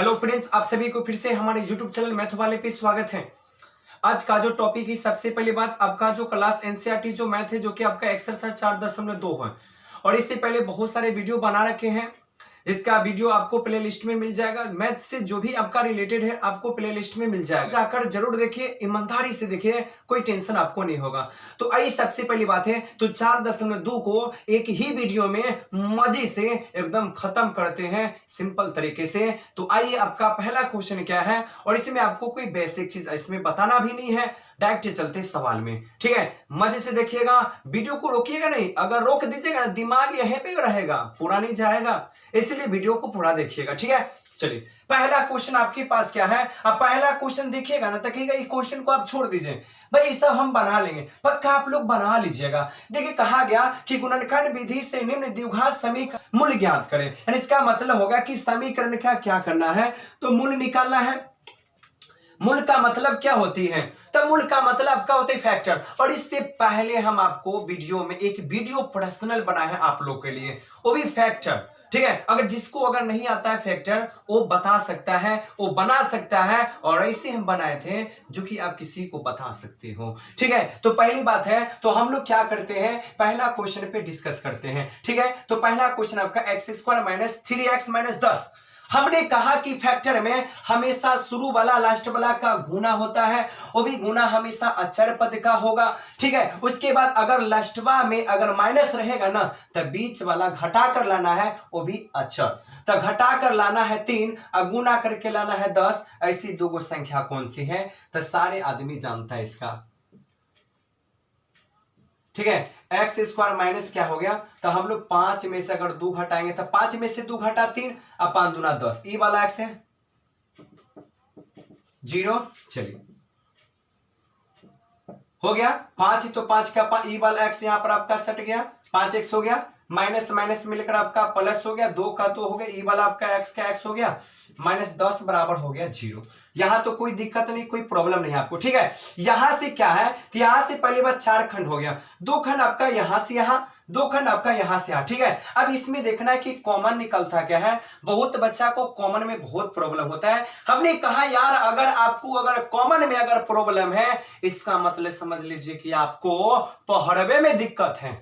Hello friends, आप सभी को फिर से हमारे यूट्यूब चैनल मैथ वाले पे स्वागत है। आज का जो टॉपिक है, सबसे पहली बात, आपका जो क्लास एनसीईआरटी जो मैथ है, जो कि आपका एक्सरसाइज 4.2 है। और इससे पहले बहुत सारे वीडियो बना रखे हैं, इसका वीडियो आपको प्ले लिस्ट में मिल जाएगा। मैथ से जो भी आपका रिलेटेड है आपको प्ले लिस्ट में मिल जाएगा, जाकर जरूर देखिए, ईमानदारी से देखिए, कोई टेंशन आपको नहीं होगा। तो आइए सबसे पहली बात है, तो 4.2 को एक ही वीडियो में मजे से एकदम खत्म करते हैं सिंपल तरीके से। तो आइए, आपका पहला क्वेश्चन क्या है, और इसमें आपको कोई बेसिक चीज इसमें बताना भी नहीं है, डायरेक्ट चलते सवाल में। ठीक है, मजे से देखिएगा, वीडियो को रोकिएगा नहीं। अगर रोक दीजिएगा दिमाग यहीं पे रहेगा, पूरा नहीं जाएगा, इसलिए वीडियो को पूरा देखिएगा। ठीक है, चलिए पहला क्वेश्चन आपके पास क्या है। अब पहला क्वेश्चन देखिएगा ना, तकिएगा ये क्वेश्चन को आप छोड़ दीजिए, भाई ये सब हम बना लेंगे, पक्का आप लोग बना लीजिएगा। देखिए कहा गया कि गुणनखंड विधि से निम्न द्विघात समीकरण मूल्य ज्ञात करें। यानी इसका मतलब होगा कि समीकरण का क्या करना है, तो मूल्य निकालना है। मूल का मतलब क्या होती है, तो मूल का मतलब क्या होता है, फैक्टर। और इससे पहले हम आपको वीडियो में एक वीडियो पर्सनल बनाए हैं आप लोग के लिए, वो भी फैक्टर। ठीक है, अगर जिसको अगर नहीं आता है फैक्टर, वो बता सकता है, वो बना सकता है। और ऐसे हम बनाए थे जो कि आप किसी को बता सकते हो। ठीक है, तो पहली बात है, तो हम लोग क्या करते हैं, पहला क्वेश्चन पे डिस्कस करते हैं। ठीक है, तो पहला क्वेश्चन आपका x² - 3x - 10। हमने कहा कि फैक्टर में हमेशा शुरू वाला लास्ट वाला का गुना होता है, वो भी गुना हमेशा अचर पद का होगा। ठीक है, उसके बाद अगर लास्टवा में अगर माइनस रहेगा ना, तो बीच वाला घटा कर लाना है, वो भी अचर। तो घटा कर लाना है 3 और गुना करके लाना है 10। ऐसी दो संख्या कौन सी है, तो सारे आदमी जानता है इसका। ठीक है, x² माइनस क्या हो गया, तो हम लोग 5 में से अगर 2 घटाएंगे, तो 5 में से 2 घटा 3 और 5 दूना 10। ई वाला x है 0। चलिए हो गया 5, तो 5 का ई वाला x यहां पर आपका सट गया, 5x हो गया, माइनस माइनस मिलकर आपका प्लस हो गया, 2 का 2 हो गया, ई वाला आपका x का x हो गया, -10 बराबर हो गया 0। यहां तो कोई दिक्कत नहीं, कोई प्रॉब्लम नहीं आपको। ठीक है, यहां से क्या है, तो यहां से पहली बार 4 खंड हो गया, 2 खंड आपका यहां से यहां, 2 खंड आपका यहां से यहां। ठीक है, अब इसमें देखना है कि कॉमन निकलता क्या है। बहुत बच्चा को कॉमन में बहुत प्रॉब्लम होता है। हमने कहा यार, अगर आपको अगर कॉमन में अगर प्रॉब्लम है, इसका मतलब समझ लीजिए कि आपको पहरवे में दिक्कत है।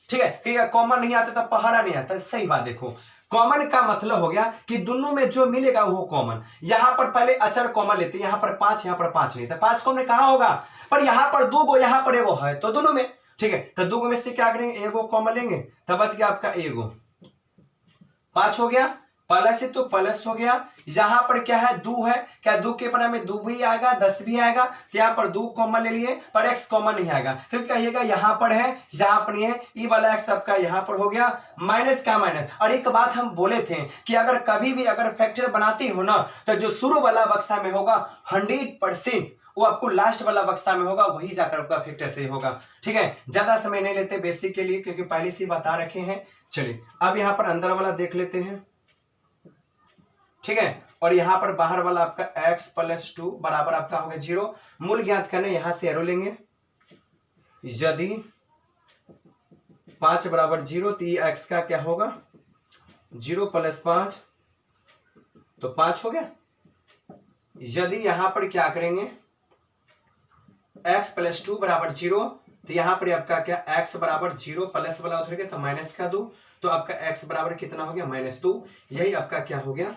ठीक है, कि कॉमन नहीं आता तो पहाड़ा नहीं आता। सही बात, देखो कॉमन का मतलब हो गया कि दोनों में जो मिलेगा वो कॉमन। यहां पर पहले अचर कॉमन लेते हैं, यहां पर 5, यहां पर 5 नहीं था, 5 कॉमन कहां होगा, पर यहां पर 2 गो, यहां पर एगो है, तो दोनों में। ठीक है, तो 2 में से क्या करेंगे, एगो कॉमन लेंगे, तब बच गया आपका एगो, 5 हो गया, प्लस है तो प्लस हो गया। यहां पर क्या है, 2 है, क्या 2 के पना में 2 भी आएगा, 10 भी आएगा, तो यहां पर 2 कॉमन ले लिए, पर x कॉमन नहीं आएगा, क्योंकि कहिएगा यहां पर है, यहां पर नहीं है। ई वाला x आपका यहां पर हो गया, माइनस का माइनस। और एक बात हम बोले थे कि अगर कभी भी अगर फैक्टर बनाती हो ना, तो जो शुरू वाला बक्सा में होगा 100%, वो आपको लास्ट वाला बक्सा में होगा, वही जाकर आपका फैक्टर सही होगा। ठीक है, ज्यादा समय नहीं लेते बेसिक के लिए, क्योंकि पहले से बता रखे हैं। चलिए अब यहां पर अंदर वाला देख लेते हैं। ठीक है, और यहां पर बाहर वाला आपका x + 2 बराबर आपका होगा 0। मूल ज्ञात करने, यहां से एरो लेंगे, यदि 5 बराबर 0, तो ये x का क्या होगा, 0 + 5 तो 5 हो गया। यदि यहां पर क्या करेंगे, x + 2 बराबर 0, तो यहां पर आपका क्या, x बराबर 0 प्लस वाला उधर गया, तो माइनस का 2, तो आपका x बराबर कितना हो गया, -2। यही आपका क्या हो गया,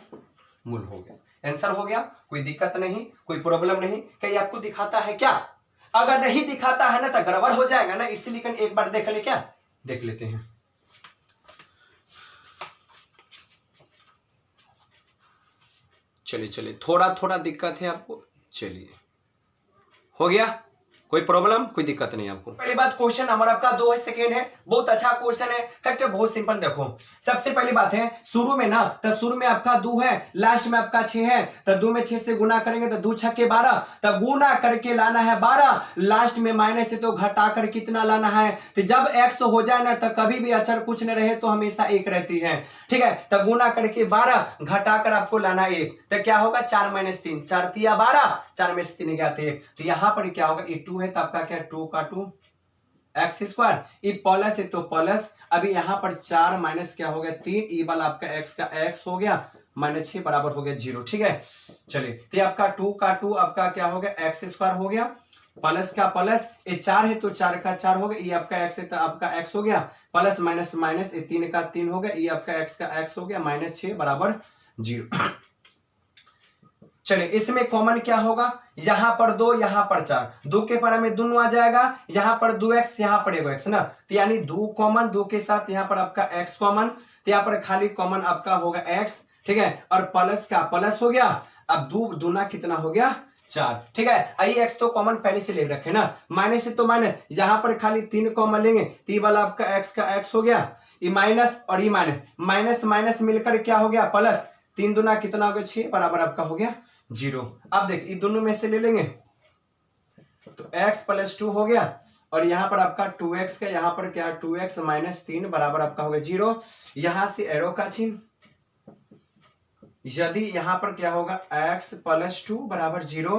मूल हो गया, आंसर हो गया। कोई दिक्कत नहीं, कोई प्रॉब्लम नहीं। कहीं आपको दिखाता है क्या, अगर नहीं दिखाता है ना तो गड़बड़ हो जाएगा ना, इसलिए एक बार देख ले, क्या देख लेते हैं। चलिए चलिए, थोड़ा थोड़ा दिक्कत है आपको, चलिए हो गया, कोई प्रॉब्लम कोई दिक्कत नहीं आपको। पहली बात, क्वेश्चन हमारा आपका 2 सेकेंड है, बहुत अच्छा क्वेश्चन है। फैक्टर बहुत सिंपल, देखो सबसे पहली बात है, शुरू में ना, तो शुरू में आपका 2 है, लास्ट में आपका 6 है, तो 2 में 6 से गुना करेंगे तो 2 × 6 = 12, तो गुना करके लाना है 12, लास्ट में माइनस है तो घटा कर कितना लाना है, तो जब x हो जाए ना, तो कभी भी अचर कुछ न रहे तो हमेशा 1 रहती है। ठीक है, तो गुना करके 12, घटा कर आपको लाना 1, तो क्या होगा, 4 - 3, 4 × 3 = 12, 4 में से 3 गया 1, तो यहां पर क्या होगा, ये 2 है, तो आपका क्या, 2 का 2 x², ये प्लस है तो प्लस। अभी यहां पर 4 माइनस क्या हो गया, 3, ई वाला आपका x का x हो गया, -6 बराबर हो गया 0। ठीक है, चलिए तो ये आपका 2 का 2 आपका क्या हो गया एक्स स्क्वायर हो गया, प्लस का प्लस, ये 4 है तो 4 का 4 हो गया, ये आपका एक्स है तो आपका एक्स हो गया, प्लस माइनस माइनस, ये 3 का 3 हो गया, ये आपका एक्स का एक्स हो गया, -6 बराबर 0। चलिए इसमें कॉमन क्या होगा, यहां पर 2 यहां पर 4, 2 के पर में दोनों आ जाएगा, यहां पर 2x यहां पर एगो x ना, तो यानी 2 कॉमन, 2 के साथ यहां पर आपका x कॉमन, तो यहां पर खाली कॉमन आपका होगा x। ठीक है, और प्लस का प्लस हो गया, अब 2 दूना कितना हो गया 4। ठीक है, आइए x तो कॉमन पहले से ले रखे ना, माइनस है तो माइनस, यहां पर खाली 3 कॉमन लेंगे, 3 वाला आपका x का x हो गया, ये माइनस और ये माइनस, माइनस माइनस मिलकर क्या हो गया प्लस, 3 दूना कितना हो गया 6 बराबर आपका हो गया 0। अब देख ये दोनों में से ले लेंगे तो x + 2 हो गया, और यहां पर आपका 2x का यहां पर क्या 2x - 3 बराबर आपका हो गया 0। यहां से एरो का चिन्ह, यदि यहां पर क्या होगा x + 2 बराबर 0,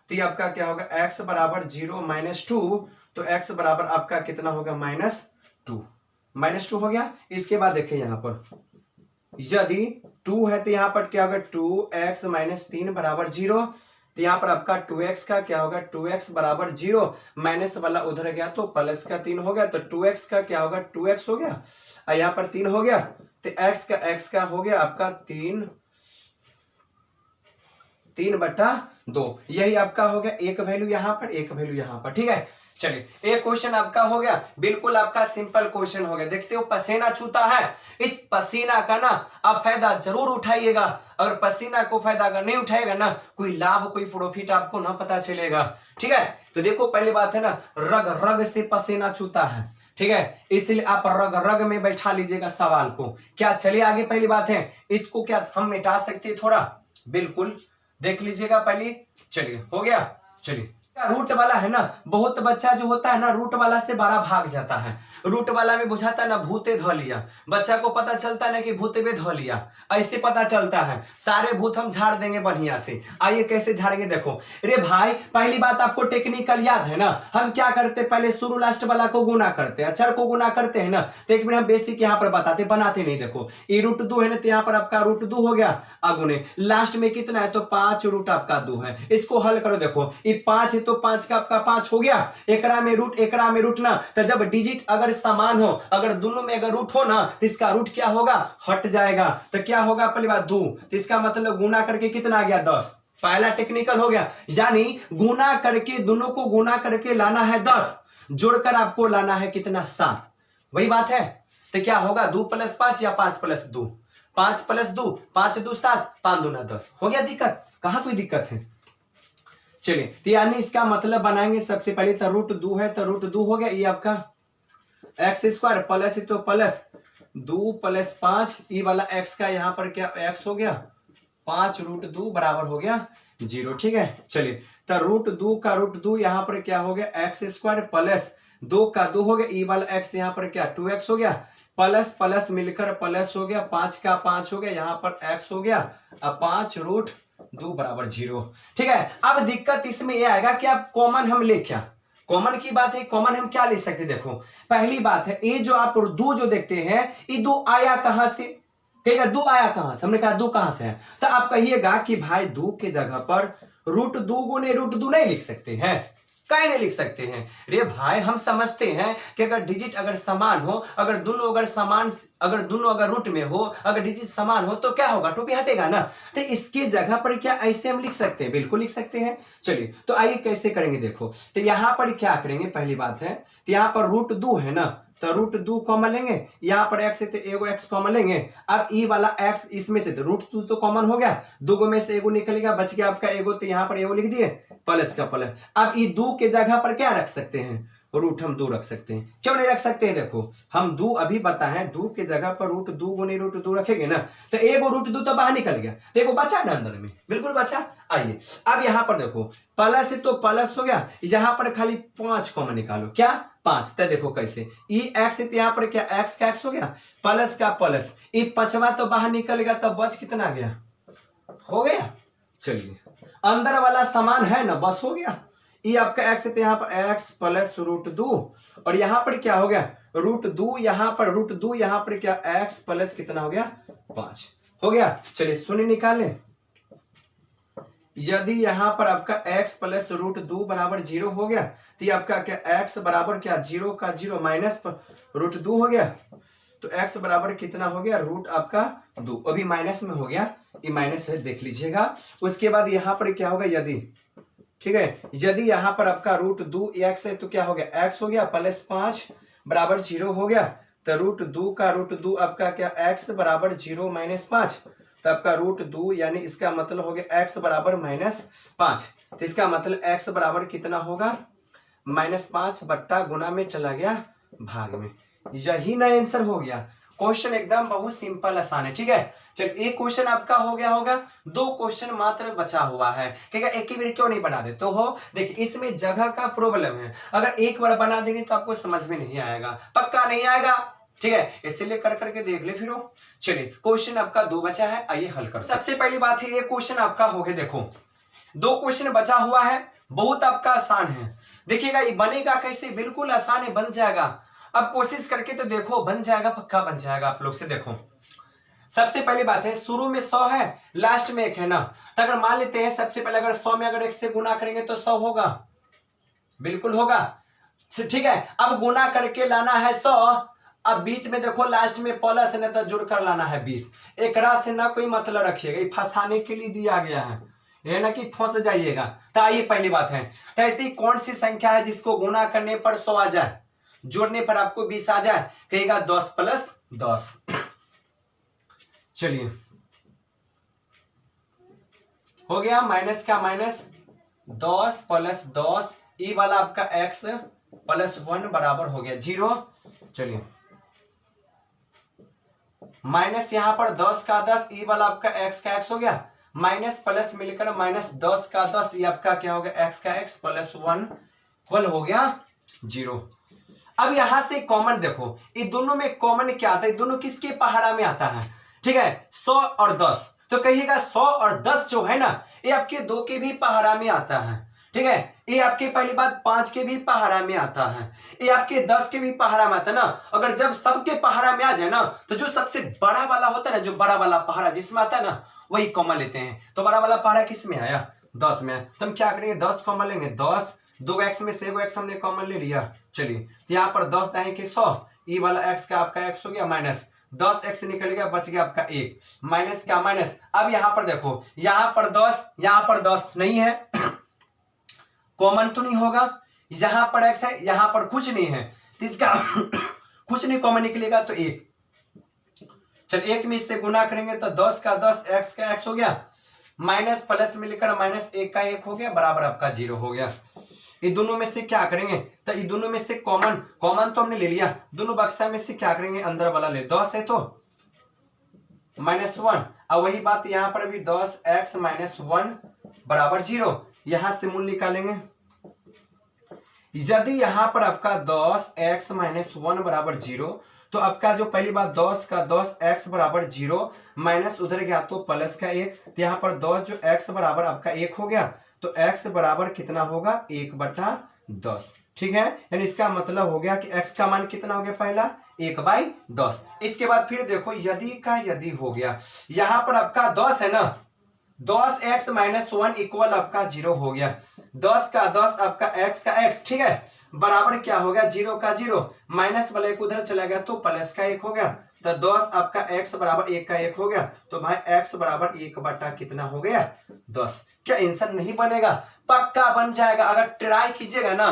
तो ये आपका क्या होगा x बराबर 0 - 2, तो x बराबर आपका कितना होगा -2, -2 हो गया। इसके बाद देखिए यहां पर यदि 2 है तो यहां पर क्या होगा 2x - 3 बराबर 0, तो यहां पर आपका 2x का क्या होगा 2x बराबर 0, माइनस वाला उधर गया तो प्लस का 3 हो गया, तो 2x का क्या होगा 2x हो गया, और यहां पर 3 हो गया, तो x का हो गया आपका 3/2। यही आपका हो गया, एक वैल्यू यहां पर, एक वैल्यू यहां पर। ठीक है, चलिए एक क्वेश्चन आपका हो गया, बिल्कुल आपका सिंपल क्वेश्चन हो गया। देखते हो पसीना छूता है, इस पसीना का ना आप फायदा जरूर उठाइएगा, अगर पसीना को फायदा अगर नहीं उठाएगा ना, कोई लाभ कोई प्रॉफिट आपको ना पता चलेगा। ठीक है, तो देखो पहली बात है ना, रग रग से पसीना छूता है। ठीक है, इसलिए आप रग रग में बैठा लीजिएगा सवाल को। क्या, चलिए आगे पहली बात है, इसको क्या हम मिटा सकते हैं थोड़ा, बिल्कुल देख लीजिएगा पहले। चलिए हो गया, चलिए रूट वाला है ना, बहुत बच्चा जो होता है ना रूट वाला से बड़ा भाग जाता है, रूट वाला में बुझाता है ना भूते ध लिया, बच्चा को पता चलता है ना कि भूते बे ध लिया, ऐसे पता चलता है। सारे भूत हम झाड़ देंगे बढ़िया से। आइए कैसे झाड़ेंगे देखो। अरे भाई पहली बात आपको टेक्निकल याद है ना, हम क्या करते पहले शुरू लास्ट वाला को गुना करते हैं, अक्षर को गुना करते हैं ना, तो एक मिनट हम बेसिक यहाँ पर बताते बनाते नहीं। देखो ये √2 है ना, तो यहाँ पर आपका √2 हो गया, अगुने लास्ट में कितना है तो 5 रूट आपका 2 है। इसको हल करो, देखो ये 5 है तो 5 का आपका 5 हो गया, एकरा में रूट ना, तो जब डिजिट अगर समान हो, अगर दोनों में अगर रूट हो ना, तो इसका रूट क्या होगा हट जाएगा, तो क्या होगा पहली बात 2, तो इसका मतलब गुना करके कितना आ गया 10। पहला टेक्निकल हो गया, यानी गुना करके दोनों को गुना करके लाना है 10, जोड़कर आपको लाना है कितना 7। वही बात है, तो क्या होगा 2 + 5 या 5 + 2, 5 + 2, 5 2 7, 5 2 10। हो गया दिक्कत, कहां कोई दिक्कत है। चलिए तो यानी इसका मतलब बनाएंगे सबसे पहले, तो √2 है तो √2 हो गया, ये आपका x² प्लस है तो प्लस 2 + 5, ई वाला x का यहाँ पर क्या x हो गया 5 √2 बराबर हो गया 0। ठीक है, चलिए तो √2 का √2 यहाँ पर क्या हो गया x² प्लस 2 का 2 हो गया, ई वाला x यहाँ पर क्या 2x हो गया, प्लस प्लस मिलकर प्लस हो गया, 5 का 5 हो गया, यहाँ पर x हो गया, अब 5 √2 बराबर 0। ठीक है, अब दिक्कत इसमें यह आएगा कि आप कॉमन हम ले क्या, कॉमन की बात है, कॉमन हम क्या ले सकते। देखो पहली बात है, ये जो आप 2 जो देखते हैं, ये 2 आया कहां से, कहेगा 2 आया कहां से, हमने कहा 2 कहां से है, तो आप कहिएगा कि भाई 2 के जगह पर √2 गुने √2 नहीं लिख सकते हैं, कहीं नहीं लिख सकते हैं। रे भाई हम समझते हैं कि अगर डिजिट अगर समान हो, अगर दोनों अगर समान, अगर दोनों अगर रूट में हो, अगर डिजिट समान हो तो क्या होगा टोपी हटेगा ना, तो इसके जगह पर क्या ऐसे हम लिख सकते हैं, बिल्कुल लिख सकते हैं। चलिए तो आइए कैसे करेंगे देखो, तो यहां पर क्या करेंगे, पहली बात है तो यहां पर √2 है ना, तो √2 कॉमन लेंगे, यहाँ पर x है तो एगो x कॉमन लेंगे, अब ई वाला x इसमें से √2 तो कॉमन हो गया, 2 में से एगो निकलेगा, बच गया आपका एगो, तो यहाँ पर एगो लिख दिए प्लस का प्लस। अब ई 2 के जगह पर क्या रख सकते हैं, रूट हम 2 रख सकते हैं, क्यों नहीं रख सकते हैं। देखो हम 2 अभी बताएं, 2 के जगह पर √2 गुने √2 रखेंगे ना, तो एगो √2 तो बाहर निकल गया, तो एगो बचा ना अंदर में, बिल्कुल बचा। आइए अब यहां पर देखो प्लस है तो प्लस हो गया, यहां पर खाली 5 कॉमन निकालो, क्या 5, तो देखो कैसे ई x है तो यहां पर क्या x का x हो गया, प्लस का प्लस, ई 5वां तो बाहर निकल गया, तब बच कितना गया, हो गया। चलिए अंदर वाला समान है ना, बस हो गया। ये आपका x है तो यहाँ पर x प्लस √2, और यहाँ पर क्या हो गया √2, यहाँ पर √2, यहाँ पर क्या x प्लस कितना हो गया 5। हो गया। चलिए शून्य निकालें। यदि यहाँ पर आपका x प्लस रूट 2 बराबर 0 हो गया तो ये आपका क्या x बराबर क्या 0 का 0 माइनस रूट 2 हो गया। तो x बराबर कितना हो गया रूट आपका 2, अभी माइनस में हो गया, ये माइनस है देख लीजिएगा। उसके बाद यहाँ पर क्या होगा यदि, ठीक है, यदि यहाँ पर आपका रूट 2 x है तो क्या हो गया x हो गया प्लस 5 बराबर 0 हो गया। तो रूट 2 का रूट 2 आपका क्या x बराबर 0 माइनस 5, तो आपका रूट 2 यानी इसका मतलब हो गया x बराबर माइनस 5। तो इसका मतलब x बराबर कितना होगा -5 बट्टा गुना में चला गया भाग में। यही ना आंसर हो गया। क्वेश्चन एकदम बहुत सिंपल आसान है, ठीक है। चल एक क्वेश्चन आपका हो गया होगा, 2 क्वेश्चन मात्र बचा हुआ है, ठीक है। एक ही बार क्यों नहीं बना देते हो, देखिए इसमें जगह का प्रॉब्लम है, अगर एक बार बना देंगे तो आपको समझ में नहीं आएगा, पक्का नहीं आएगा, ठीक है। इसलिए कर करके देख ले फिर। चलिए क्वेश्चन आपका 2 बचा है, आइए हल कर। सबसे पहली बात है ये क्वेश्चन आपका हो गया, देखो 2 क्वेश्चन बचा हुआ है, बहुत आपका आसान है। देखिएगा ये बनेगा कैसे, बिल्कुल आसान है, बन जाएगा। अब कोशिश करके तो देखो, बन जाएगा, पक्का बन जाएगा आप लोग से। देखो सबसे पहली बात है शुरू में 100 है, लास्ट में 1 है ना, तो अगर मान लेते हैं सबसे पहले अगर 100 में अगर 1 से गुना करेंगे तो 100 होगा, बिल्कुल होगा, ठीक है। अब गुना करके लाना है 100, अब बीच में देखो लास्ट में प्लस है ना तो जुड़ कर लाना है 20। एक से ना कोई मतलब रखिएगा, ये फंसाने के लिए दिया गया है, ये ना कि फंस जाइएगा। तो आइए पहली बात है, तो ऐसी कौन सी संख्या है जिसको गुना करने पर 100 आ जाए, जोड़ने पर आपको 20 आ जाए, कहेगा 10 प्लस 10। चलिए हो गया माइनस का माइनस 10 प्लस 10, ई वाला आपका x प्लस 1 बराबर हो गया 0। चलिए माइनस यहां पर 10 का 10, ई वाला आपका x का x हो गया, माइनस प्लस मिलकर माइनस 10 का 10, ये आपका क्या हो गया x का x प्लस 1 हो गया 0। अब यहां से कॉमन देखो, ये दोनों में कॉमन क्या आता है, दोनों किसके पहाड़ा में आता है, ठीक है, 100 और 10। तो कहिएगा 100 और 10 जो है ना, ये आपके 2 के भी पहाड़ा में आता है, ठीक है। ये आपके पहली बात 5 के भी पहाड़ा में आता है, ये आपके 10 के भी पहाड़ा में आता है ना। अगर जब सबके पहाड़ा में आ जाए ना, तो जो सबसे बड़ा वाला होता है ना, जो बड़ा वाला पहाड़ा जिसमें आता है ना, वही कॉमन लेते हैं। तो बड़ा वाला पहाड़ा किस में आया, 10 में। तो हम क्या करेंगे 10 कॉमन लेंगे, 10 2x में से 1x हमने कॉमन ले लिया। चलिए यहाँ पर 10 दाएं के 100, ई वाला x का आपका x हो गया माइनस 10x निकल गया, बच गया आपका 1, माइनस का माइनस। अब यहाँ पर देखो, यहाँ पर 10, यहाँ पर 10 नहीं है, कॉमन तो नहीं होगा, यहाँ पर x है, यहाँ पर कुछ नहीं है, तो इसका कुछ नहीं कॉमन निकलेगा, तो 1। चल 1 में इससे गुना करेंगे तो 10 का 10 x का x हो गया, माइनस प्लस मिलकर माइनस 1 का 1 हो गया, बराबर आपका 0 हो गया। ये दोनों में से क्या करेंगे, तो ये दोनों में से कॉमन तो हमने ले लिया, दोनों बक्सा में से क्या करेंगे अंदर वाला ले, 10 है तो -1। अब वही बात यहाँ पर भी 10x - 1 बराबर 0, यहां से मूल निकालेंगे। यदि यहाँ पर आपका 10x - 1 बराबर 0, तो आपका जो पहली बात 10 का 10x बराबर 0, माइनस उधर गया तो प्लस का 1, तो यहाँ पर 10 जो x बराबर आपका 1 हो गया, तो x बराबर कितना होगा 1/10, ठीक है। यानी इसका मतलब हो गया कि x का मान कितना हो गया, पहला 1/10। इसके बाद फिर देखो यदि का यदि हो गया, यहाँ पर आपका 10 है ना, 10x - 1 इक्वल आपका 0 हो गया, 10 का 10 आपका x का x, ठीक है, बराबर क्या हो गया 0 का 0, माइनस वाला 1 उधर चला गया तो प्लस का 1 हो गया, तो 10 आपका x बराबर 1 का 1 हो गया, तो भाई x बराबर 1 बटा कितना हो गया 10। क्या आंसर नहीं बनेगा, पक्का बन जाएगा। अगर ट्राई कीजिएगा ना,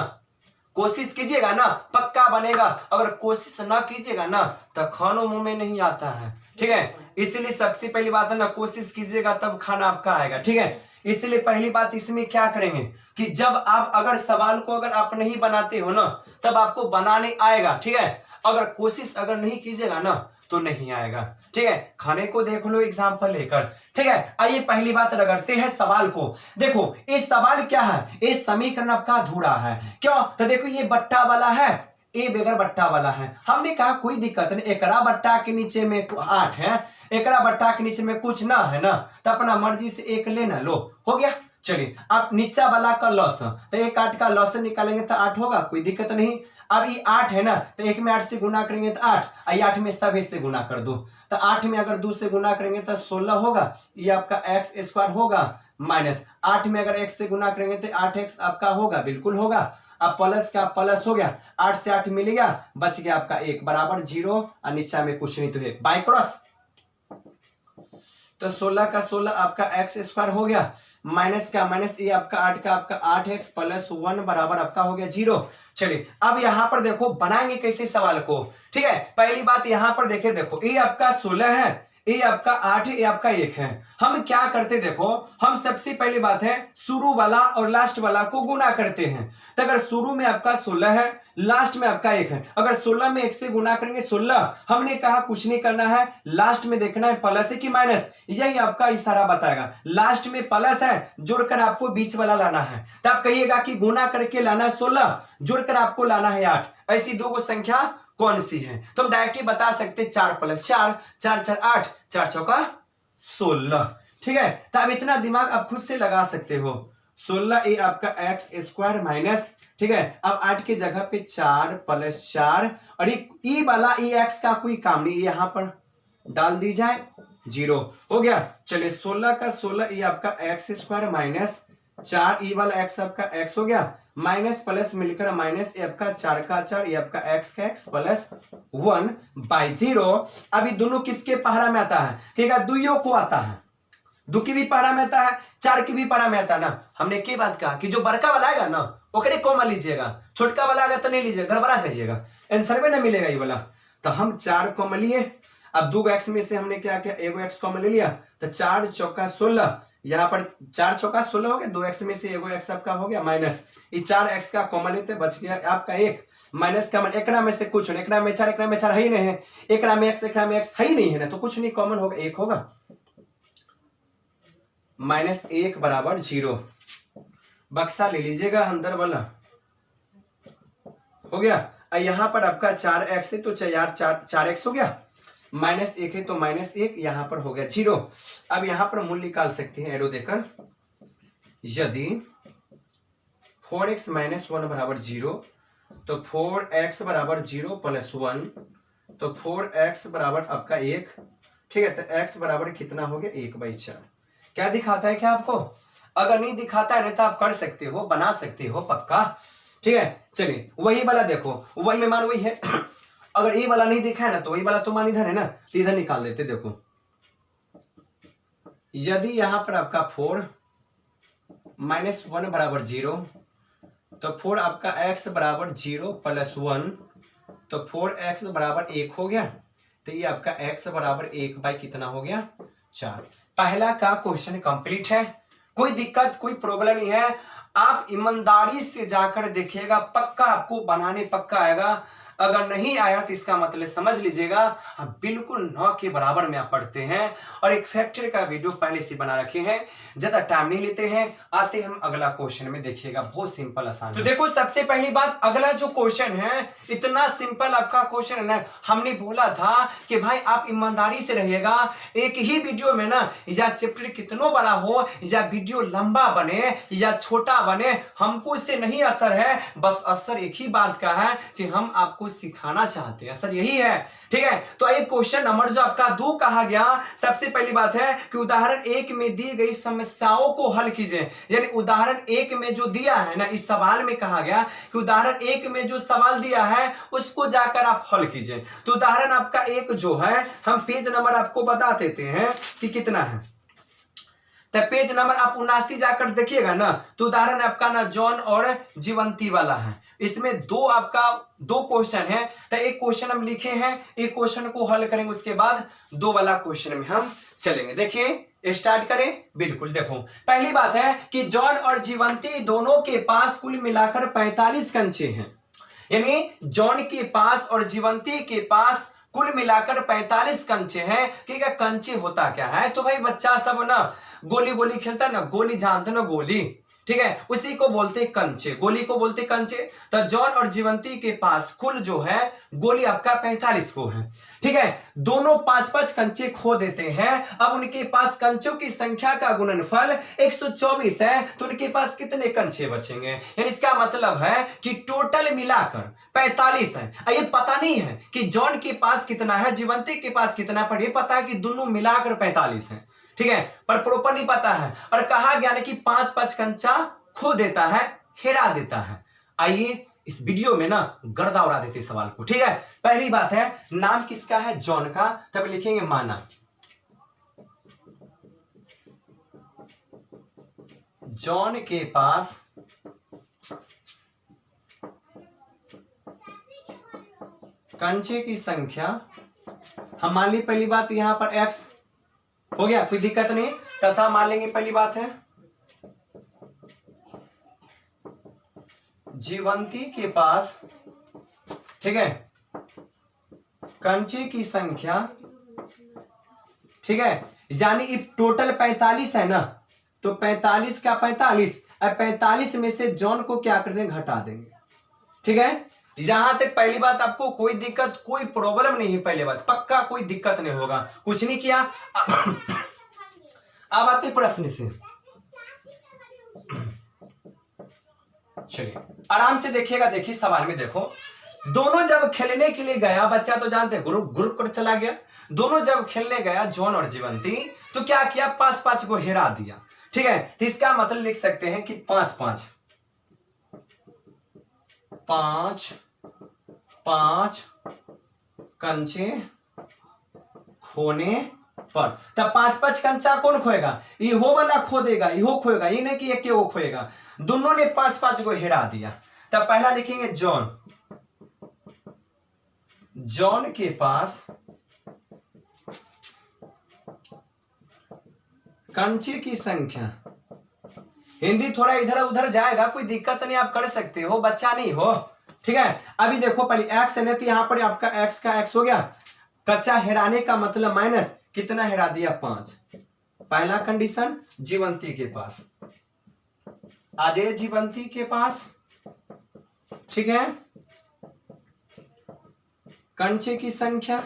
कोशिश कीजिएगा ना, पक्का बनेगा। अगर कोशिश ना कीजिएगा ना तो खाना मुंह में नहीं आता है, ठीक है। इसलिए सबसे पहली बात है ना, कोशिश कीजिएगा तब खाना आपका आएगा, ठीक है। इसलिए पहली बात इसमें क्या करेंगे कि जब आप अगर सवाल को अगर आप नहीं बनाते हो ना, तब आपको बनाने आएगा, ठीक है। अगर कोशिश अगर नहीं कीजिएगा ना तो नहीं आएगा, ठीक है। खाने को देख लो एग्जाम्पल लेकर, ठीक है। आइए पहली बात रगड़ते हैं सवाल को। देखो ये सवाल क्या है, ये समीकरण आपका अधूरा है, क्यों, तो देखो ये बट्टा वाला है, ए बगैर बट्टा वाला है। हमने कहा कोई दिक्कत नहीं, एकरा बट्टा के नीचे में 8 है, एकरा बट्टा के नीचे में कुछ ना है ना, तो अपना मर्जी से 1 लेना, लो हो गया। चलिए अब नीचा वाला का लॉस, तो एक 8 का लॉस निकालेंगे तो 8 होगा, कोई दिक्कत नहीं। अब ये 8 है ना, तो एक में 8 से गुना करेंगे तो 8, और 8 में सभी से गुना कर दो, तो 8 में अगर 2 से गुना करेंगे तो 16 होगा, ये आपका एक्स स्क्वायर होगा, माइनस 8 में अगर x से गुना करेंगे तो 8x आपका होगा, बिल्कुल होगा। अब प्लस का प्लस हो गया, 8 से 8 मिल गया, बच गया आपका 1 बराबर 0, और नीचा में कुछ नहीं तो 1 बाई क्रॉस, तो 16 का 16 आपका एक्स स्क्वायर हो गया, माइनस का माइनस ये आपका 8 का आपका 8x प्लस 1 बराबर आपका हो गया 0। चलिए अब यहां पर देखो बनाएंगे कैसे सवाल को, ठीक है। पहली बात यहां पर देखे, देखो ये आपका 16 है, ये आपका 8 है, ये आपका 1 है। हम क्या करते देखो, हम सबसे पहली बात है शुरू वाला और लास्ट वाला को गुना करते हैं। तो अगर शुरू में आपका 16 है, लास्ट में आपका 1 है, अगर 16 में 1 से गुना करेंगे 16, हमने कहा कुछ नहीं करना है, लास्ट में देखना है प्लस है कि माइनस, यही आपका इशारा बताएगा। लास्ट में प्लस है, जोड़कर आपको बीच वाला लाना है, तो आप कहिएगा कि गुना करके लाना है 16, जोड़कर आपको लाना है 8। ऐसी दो संख्या कौन सी है, तो हम डायरेक्ट ही बता सकते 4 प्लस 4, 4 4 8, 4 चौका 16, ठीक है। तो अब इतना दिमाग आप खुद से लगा सकते हो, 16 ये आपका एक्स स्क्वायर माइनस, ठीक है। अब 8 की जगह पे 4 प्लस 4, और ये वाला ये एक्स का कोई काम नहीं, यहां पर डाल दी जाए 0 हो गया। चलिए 16 का 16 ये आपका एक्स स्क्वायर माइनस 4, ये वाला एक्स आपका एक्स हो गया, माइनस प्लस मिलकर माइनस, ये आपका 4 का 4, ये आपका एक्स का एक्स प्लस 1 बाई 0। अभी दोनों किसके पहाड़ा में आता है, कहेगा दुइयों को आता है, 2 की भी पहाड़ा में आता है, 4 की भी पहाड़ा में आता है ना। हमने क्या बात कहा कि जो बड़का वाला आएगा ना ओकरे कॉमन लीजिएगा, छोटका वाला आएगा तो नहीं लीजिएगा, गड़बड़ा जाइएगा, आंसर में ना मिलेगा ये वाला। तो हम 4 कॉमन लिए, अब 2 एक्स में से हमने क्या किया, एगो एक्स कॉमन ले लिया, तो 4 चौका 16, यहाँ पर 4 चौका 16 हो गया, 2 एक्स में से एगो एक्स आपका हो गया माइनस, ये 4 एक्स का कॉमन लेते बच गया आपका 1, माइनस का एकड़ा में से कुछ नहीं, एकड़ा में 4, एकड़ा में 4 है ही नहीं है, एकड़ा में x, एकड़ा में x है ही नहीं है ना, तो कुछ नहीं कॉमन होगा, 1 होगा, माइनस 1 बराबर 0। बक्सा ले लीजिएगा अंदर वाला, हो गया। यहां पर आपका 4x है तो 4x हो गया, माइनस 1 है तो माइनस 1, यहां पर हो गया 0। अब यहां पर मूल्य निकाल सकते हैं एरो देकर, यदि 4x माइनस 1 बराबर 0, तो 4x बराबर 0 प्लस 1, तो 4x बराबर आपका 1, ठीक है। तो x बराबर कितना हो गया, 1/4। क्या दिखाता है क्या आपको, अगर नहीं दिखाता है तो आप कर सकते हो, बना सकते हो पक्का, ठीक है। चलिए वही वाला देखो, वही मान वही है, अगर ये वाला नहीं दिखा है ना तो वही वाला तो मान इधर है ना, तो इधर निकाल देते। देखो यदि यहां पर आपका 4 माइनस 1 बराबर 0, तो 4 आपका x बराबर 0 प्लस 1, तो 4x बराबर 1 हो गया, तो ये आपका x बराबर 1 बाई कितना हो गया, 4। पहला का क्वेश्चन कंप्लीट है, कोई दिक्कत कोई प्रॉब्लम नहीं है। आप ईमानदारी से जाकर देखिएगा, पक्का आपको बनाने पक्का आएगा। अगर नहीं आया तो इसका मतलब समझ लीजिएगा हम बिल्कुल 9 के बराबर में आप पढ़ते हैं, और एक फैक्टर का वीडियो पहले से बना रखे हैं, ज्यादा टाइम नहीं लेते हैं। आते हम अगला क्वेश्चन में, देखिएगा बहुत सिंपल आसान। तो देखो सबसे पहली बात, अगला जो क्वेश्चन है इतना सिंपल आपका क्वेश्चन है ना, हमने बोला था कि भाई आप ईमानदारी से रहिएगा, एक ही वीडियो में ना, या चैप्टर कितना बड़ा हो या वीडियो लंबा बने या छोटा बने, हमको इससे नहीं असर है, बस असर एक ही बात का है कि हम आपको सिखाना चाहते हैं, असर यही है, ठीक है। तो एक क्वेश्चन नंबर जो आपका 2 कहा गया, सबसे पहली बात है कि उदाहरण 1 में दी गई समस्याओं को हल कीजिए। यानी उदाहरण 1 में जो दिया है ना, इस सवाल में कहा गया कि उदाहरण 1 में जो सवाल दिया है उसको जाकर आप हल कीजिए। तो उदाहरण आपका 1 जो है, हम पेज नंबर आपको बता देते हैं कि कितना है। तो पेज नंबर आप 79 जाकर देखिएगा ना, तो उदाहरण आपका ना जॉन और जीवंती वाला है। इसमें दो क्वेश्चन है, तो एक क्वेश्चन हम लिखे हैं, एक क्वेश्चन को हल करेंगे, उसके बाद 2 वाला क्वेश्चन में हम चलेंगे। देखिए स्टार्ट करें। बिल्कुल देखो, पहली बात है कि जॉन और जीवंती दोनों के पास कुल मिलाकर 45 कंचे हैं। यानी जॉन के पास और जीवंती के पास कुल मिलाकर 45 कंचे हैं। ठीक है, कंचे होता क्या है, तो भाई बच्चा सब ना गोली खेलता ना, गोली जानते ना, गोली ठीक है, उसी को बोलते कंचे, गोली को बोलते कंचे। तो जॉन और जीवंती के पास कुल जो है गोली आपका 45 को है। ठीक है, दोनों 5-5 कंचे खो देते हैं। अब उनके पास कंचों की संख्या का गुणनफल 124 है, तो उनके पास कितने कंचे बचेंगे? यानी इसका मतलब है कि टोटल मिलाकर 45 है। ये पता नहीं है कि जॉन के पास कितना है, जीवंती के पास कितना, पर ये पता है कि दोनों मिलाकर 45 है। ठीक है, पर प्रॉपर नहीं पता है। और कहा गया ना कि 5-5 कंचा खो देता है, हेरा देता है। आइए इस वीडियो में ना गर्दा उड़ा देते सवाल को। ठीक है, पहली बात है नाम किसका है? जॉन का। तब लिखेंगे माना। जॉन के पास कंचे की संख्या, हम मान ली पहली बात यहां पर x हो गया, कोई दिक्कत नहीं। तथा मान लेंगे पहली बात है जीवंती के पास, ठीक है, कंचे की संख्या, ठीक है, यानी टोटल 45 है ना, तो 45 का 45, अब 45 में से जॉन को क्या कर देंगे? घटा देंगे। ठीक है, यहां तक पहली बात आपको कोई दिक्कत, कोई प्रॉब्लम नहीं है। पहली बात पक्का कोई दिक्कत नहीं होगा, कुछ नहीं किया। अब आते प्रश्न से, चलिए आराम से देखिएगा। देखिए सवाल में देखो, दोनों जब खेलने के लिए गया, बच्चा तो जानते हैं ग्रुप ग्रुप कर चला गया। दोनों जब खेलने गया जॉन और जीवंती, तो क्या किया? 5-5 को हेरा दिया। ठीक है, तो इसका मतलब लिख सकते हैं कि 5-5 कंचे खोने पर, तब 5-5 कंचा कौन खोएगा? इहो वाला खो देगा, इहो खोएगा, ये नहीं कि एक वो खोएगा। दोनों ने 5-5 को हेरा दिया। तब पहला लिखेंगे जॉन। जॉन के पास कंचे की संख्या, हिंदी थोड़ा इधर उधर जाएगा, कोई दिक्कत नहीं, आप कर सकते हो, बच्चा नहीं हो। ठीक है, अभी देखो पहले x है ना, तो यहां पर आपका x का x हो गया। कच्चा हेराने का मतलब माइनस, कितना हेरा दिया? 5। पहला कंडीशन जीवंती के पास, आ जाइए जीवंती के पास। ठीक है, कंचे की संख्या।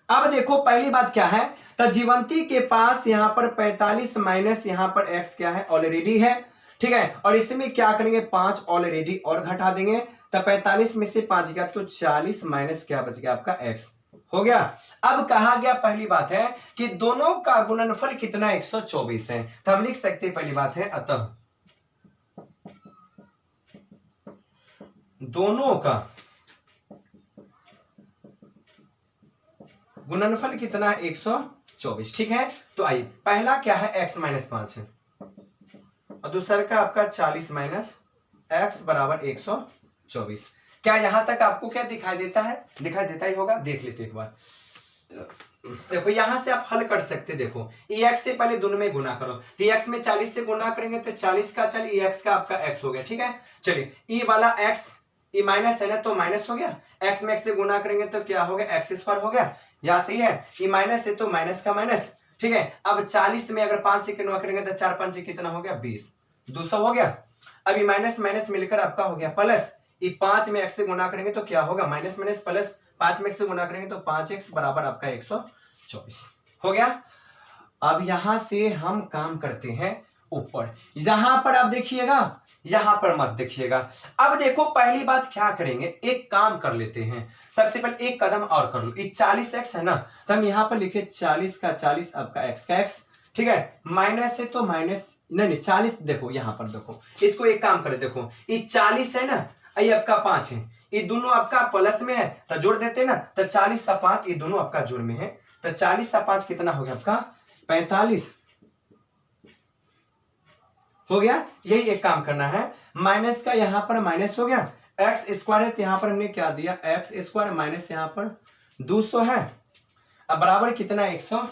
अब देखो पहली बात क्या है, तो जीवंती के पास यहां पर 45 माइनस यहां पर x क्या है? ऑलरेडी है। ठीक है, और इसमें क्या करेंगे? 5 ऑलरेडी और घटा देंगे। तो 45 में से 5 गया तो 40 माइनस क्या बच गया? आपका x हो गया। अब कहा गया पहली बात है कि दोनों का गुणनफल कितना? 124 है। तो हम लिख सकते हैं पहली बात है, अतः दोनों का गुणनफल कितना है? 124। ठीक है, तो आइए पहला क्या है? x माइनस 5 है, और दूसरा का आपका 40 माइनस x बराबर 124। क्या यहां तक आपको क्या दिखाई देता है? दिखाई देता ही होगा, देख लेते एक बार। देखो यहां से आप हल कर सकते, देखो x से पहले दोनों में गुना करो, तो x में 40 से गुना करेंगे तो 40 का चल x का आपका x हो गया। ठीक है, चलिए e वाला x, e माइनस है ना, तो माइनस हो गया। x में x से गुना करेंगे तो क्या हो गया? x स्क्वायर हो गया। यहाँ सही है, e माइनस है तो माइनस का माइनस। ठीक है, अब 40 में अगर 5 से गुना करेंगे तो 4-5 कितना हो गया? 20, 200 हो गया। अब e माइनस माइनस मिलकर आपका हो गया प्लस, e 5 में x से गुना करेंगे तो क्या होगा? माइनस माइनस प्लस, 5 में x से गुना करेंगे तो 5x बराबर आपका 124 हो गया। अब यहां से हम काम करते हैं ऊपर, यहां पर आप देखिएगा, यहां पर मत देखिएगा। अब देखो पहली बात क्या करेंगे, एक काम कर लेते हैं। सबसे पहले एक कदम और कर लो, ये 40x है ना, तो हम यहां पर लिखे 40 का 40 आपका x का x। ठीक है, माइनस है तो माइनस, नहीं 40, देखो यहां पर देखो, इसको एक काम करें, देखो ये 40 है ना, ये आपका 5 है, ये दोनों आपका प्लस में है तो जोड़ देते ना, तो 40 सा 5 ये दोनों आपका जोड़ में है, तो 40 सा 5 कितना हो गया? आपका 45 हो गया। यही एक काम करना है, माइनस का यहां पर माइनस हो गया, एक्स स्क्वायर है तो यहां पर हमने क्या दिया? एक्स स्क्वायर माइनस यहां पर 200 है, अब बराबर कितना? 100।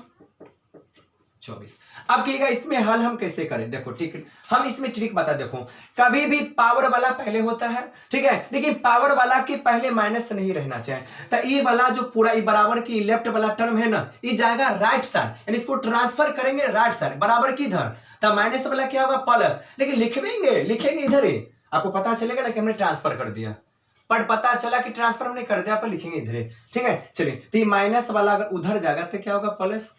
24। अब कहिएगा इसमें हल हम कैसे करें, देखो ठीक, हम इसमें ट्रिक बता, देखो कभी भी पावर वाला पहले होता है, ठीक है, लेकिन पावर वाला के पहले माइनस नहीं रहना चाहिए। तो ये वाला जो पूरा ये बराबर की लेफ्ट वाला टर्म है ना, ये जाएगा राइट साइड, यानी इसको ट्रांसफर करेंगे राइट साइड, बराबर की इधर, तो माइनस वाला क्या होगा प्लस, लेकिन लिखेंगे इधर ही, आपको पता चलेगा ना कि हमने ट्रांसफर कर दिया, पर पता चला कि ट्रांसफर हमने कर दिया, पर लिखेंगे इधर, ठीक है। चलिए, तो ये माइनस वाला अगर उधर जाएगा तो क्या होगा, प्लस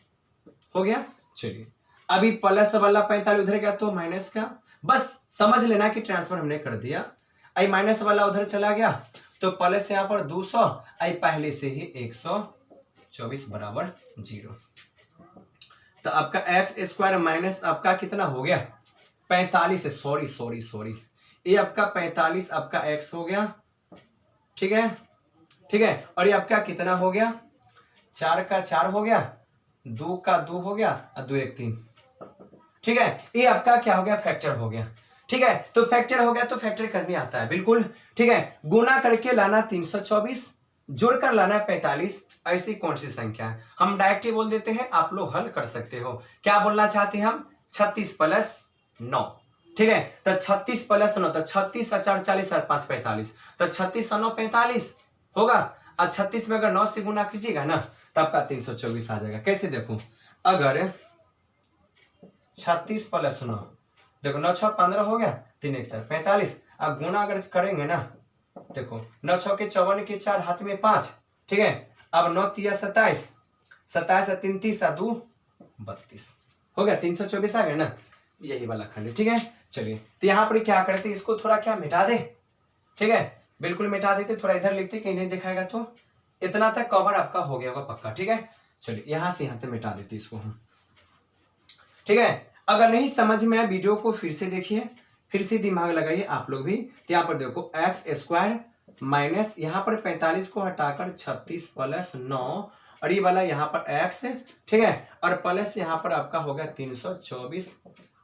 हो गया। चलिए, अभी प्लस वाला 45 उधर गया तो माइनस का, बस समझ लेना कि ट्रांसफर हमने कर दिया। आई माइनस वाला उधर चला गया तो प्लस यहाँ पर 200, आई पहले से ही 124 बराबर 0। तो आपका एक्स स्क्वायर माइनस आपका कितना हो गया 45, सॉरी ये आपका 45 आपका एक्स हो गया, ठीक है, और ये आपका कितना हो गया, 4 का 4 हो गया, 2 का 2 हो गया, और 2 1 3, ठीक है, ये आपका क्या हो गया, फैक्टर हो गया, ठीक है। तो फैक्टर हो गया तो फैक्टर करने आता है बिल्कुल, ठीक है, गुना करके लाना 324, जोड़कर लाना 45, ऐसी कौन सी संख्या है, हम डायरेक्ट ही बोल देते हैं, आप लोग हल कर सकते हो। क्या बोलना चाहते हैं हम, 36 प्लस 9, ठीक है, तो 36 प्लस 9, तो 36 और 4 40 और 5 45, तो 36 और 9 45 होगा, और 36 में अगर 9 से गुना कीजिएगा ना तो आपका 324 आ जाएगा। कैसे देखो, अगर 36 प्लस 9, देखो 9 6 15 हो गया, 3 1 4 45, अब गुना अगर करेंगे ना, देखो 9 6 के 54 के 4 हाथ में 5, ठीक है, अब 9 3 27, 27 और 3 30 और 2 32 हो गया, 324 आ गया ना, यही वाला खंड है, ठीक है। चलिए, तो यहाँ पर क्या करते, इसको थोड़ा क्या मिटा दे, ठीक है, बिल्कुल मिटा देते, थोड़ा इधर लिखते कहीं नहीं दिखाएगा, तो इतना तक कवर आपका हो गया होगा पक्का, ठीक है। चलिए, यहां से यहां तक मिटा देते इसको हम, ठीक है। अगर नहीं समझ में आए वीडियो को फिर से देखिए, फिर से दिमाग लगाइए आप लोग भी। तो यहाँ पर देखो एक्स स्क्वायर माइनस यहाँ पर 45 को हटाकर 36 प्लस 9, और ये वाला यहाँ पर एक्स, ठीक है, और प्लस यहाँ पर आपका हो गया 324,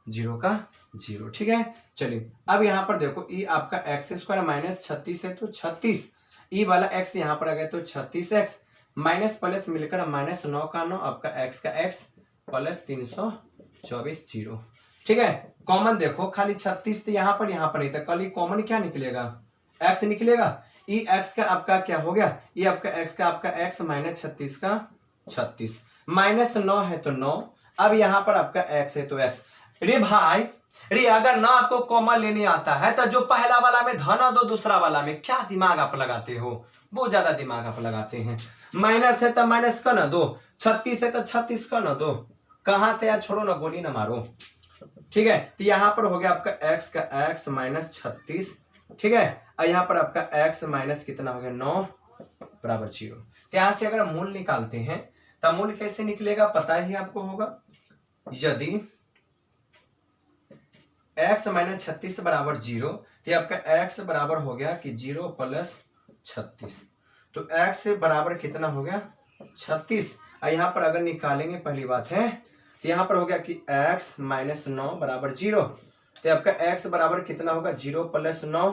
0 का 0, ठीक है। चलिए, अब यहाँ पर देखो ये आपका एक्स स्क्वायर माइनस 36 है तो 36, ई वाला एक्स यहाँ पर आ गया तो 36x माइनस प्लस मिलकर माइनस 9 का 9, आपका एक्स का एक्स प्लस 324 0, ठीक है। कॉमन देखो, खाली 36 तो यहाँ पर नहीं था, कल कॉमन क्या निकलेगा, एक्स निकलेगा, ई एक्स का आपका क्या हो गया, ये आपका एक्स का आपका एक्स माइनस 36 का 36, माइनस 9 है तो 9, अब यहाँ पर आपका एक्स है तो एक्स। रे भाई रे, अगर ना आपको कॉमन लेने आता है तो जो पहला वाला में धन दो, दूसरा वाला में क्या दिमाग आप लगाते हो, बहुत ज्यादा दिमाग आप लगाते हैं। माइनस है तो माइनस का ना दो, 36 है तो 36 का ना दो, कहां से यार, छोड़ो ना, गोली ना मारो, ठीक है। तो यहाँ पर हो गया आपका एक्स का एक्स माइनस 36, ठीक है, और यहाँ पर आपका एक्स माइनस कितना हो गया 9 बराबर 0। तो यहाँ से अगर मूल निकालते हैं तो मूल कैसे निकलेगा पता ही आपको होगा, यदि x माइनस 36 बराबर 0, तो आपका x बराबर हो गया कि 0 प्लस 36, तो x से बराबर कितना हो गया 36, और यहाँ पर अगर निकालेंगे पहली बात है तो यहाँ पर हो गया कि x माइनस 9 बराबर 0, तो आपका x बराबर कितना होगा 0 प्लस 9,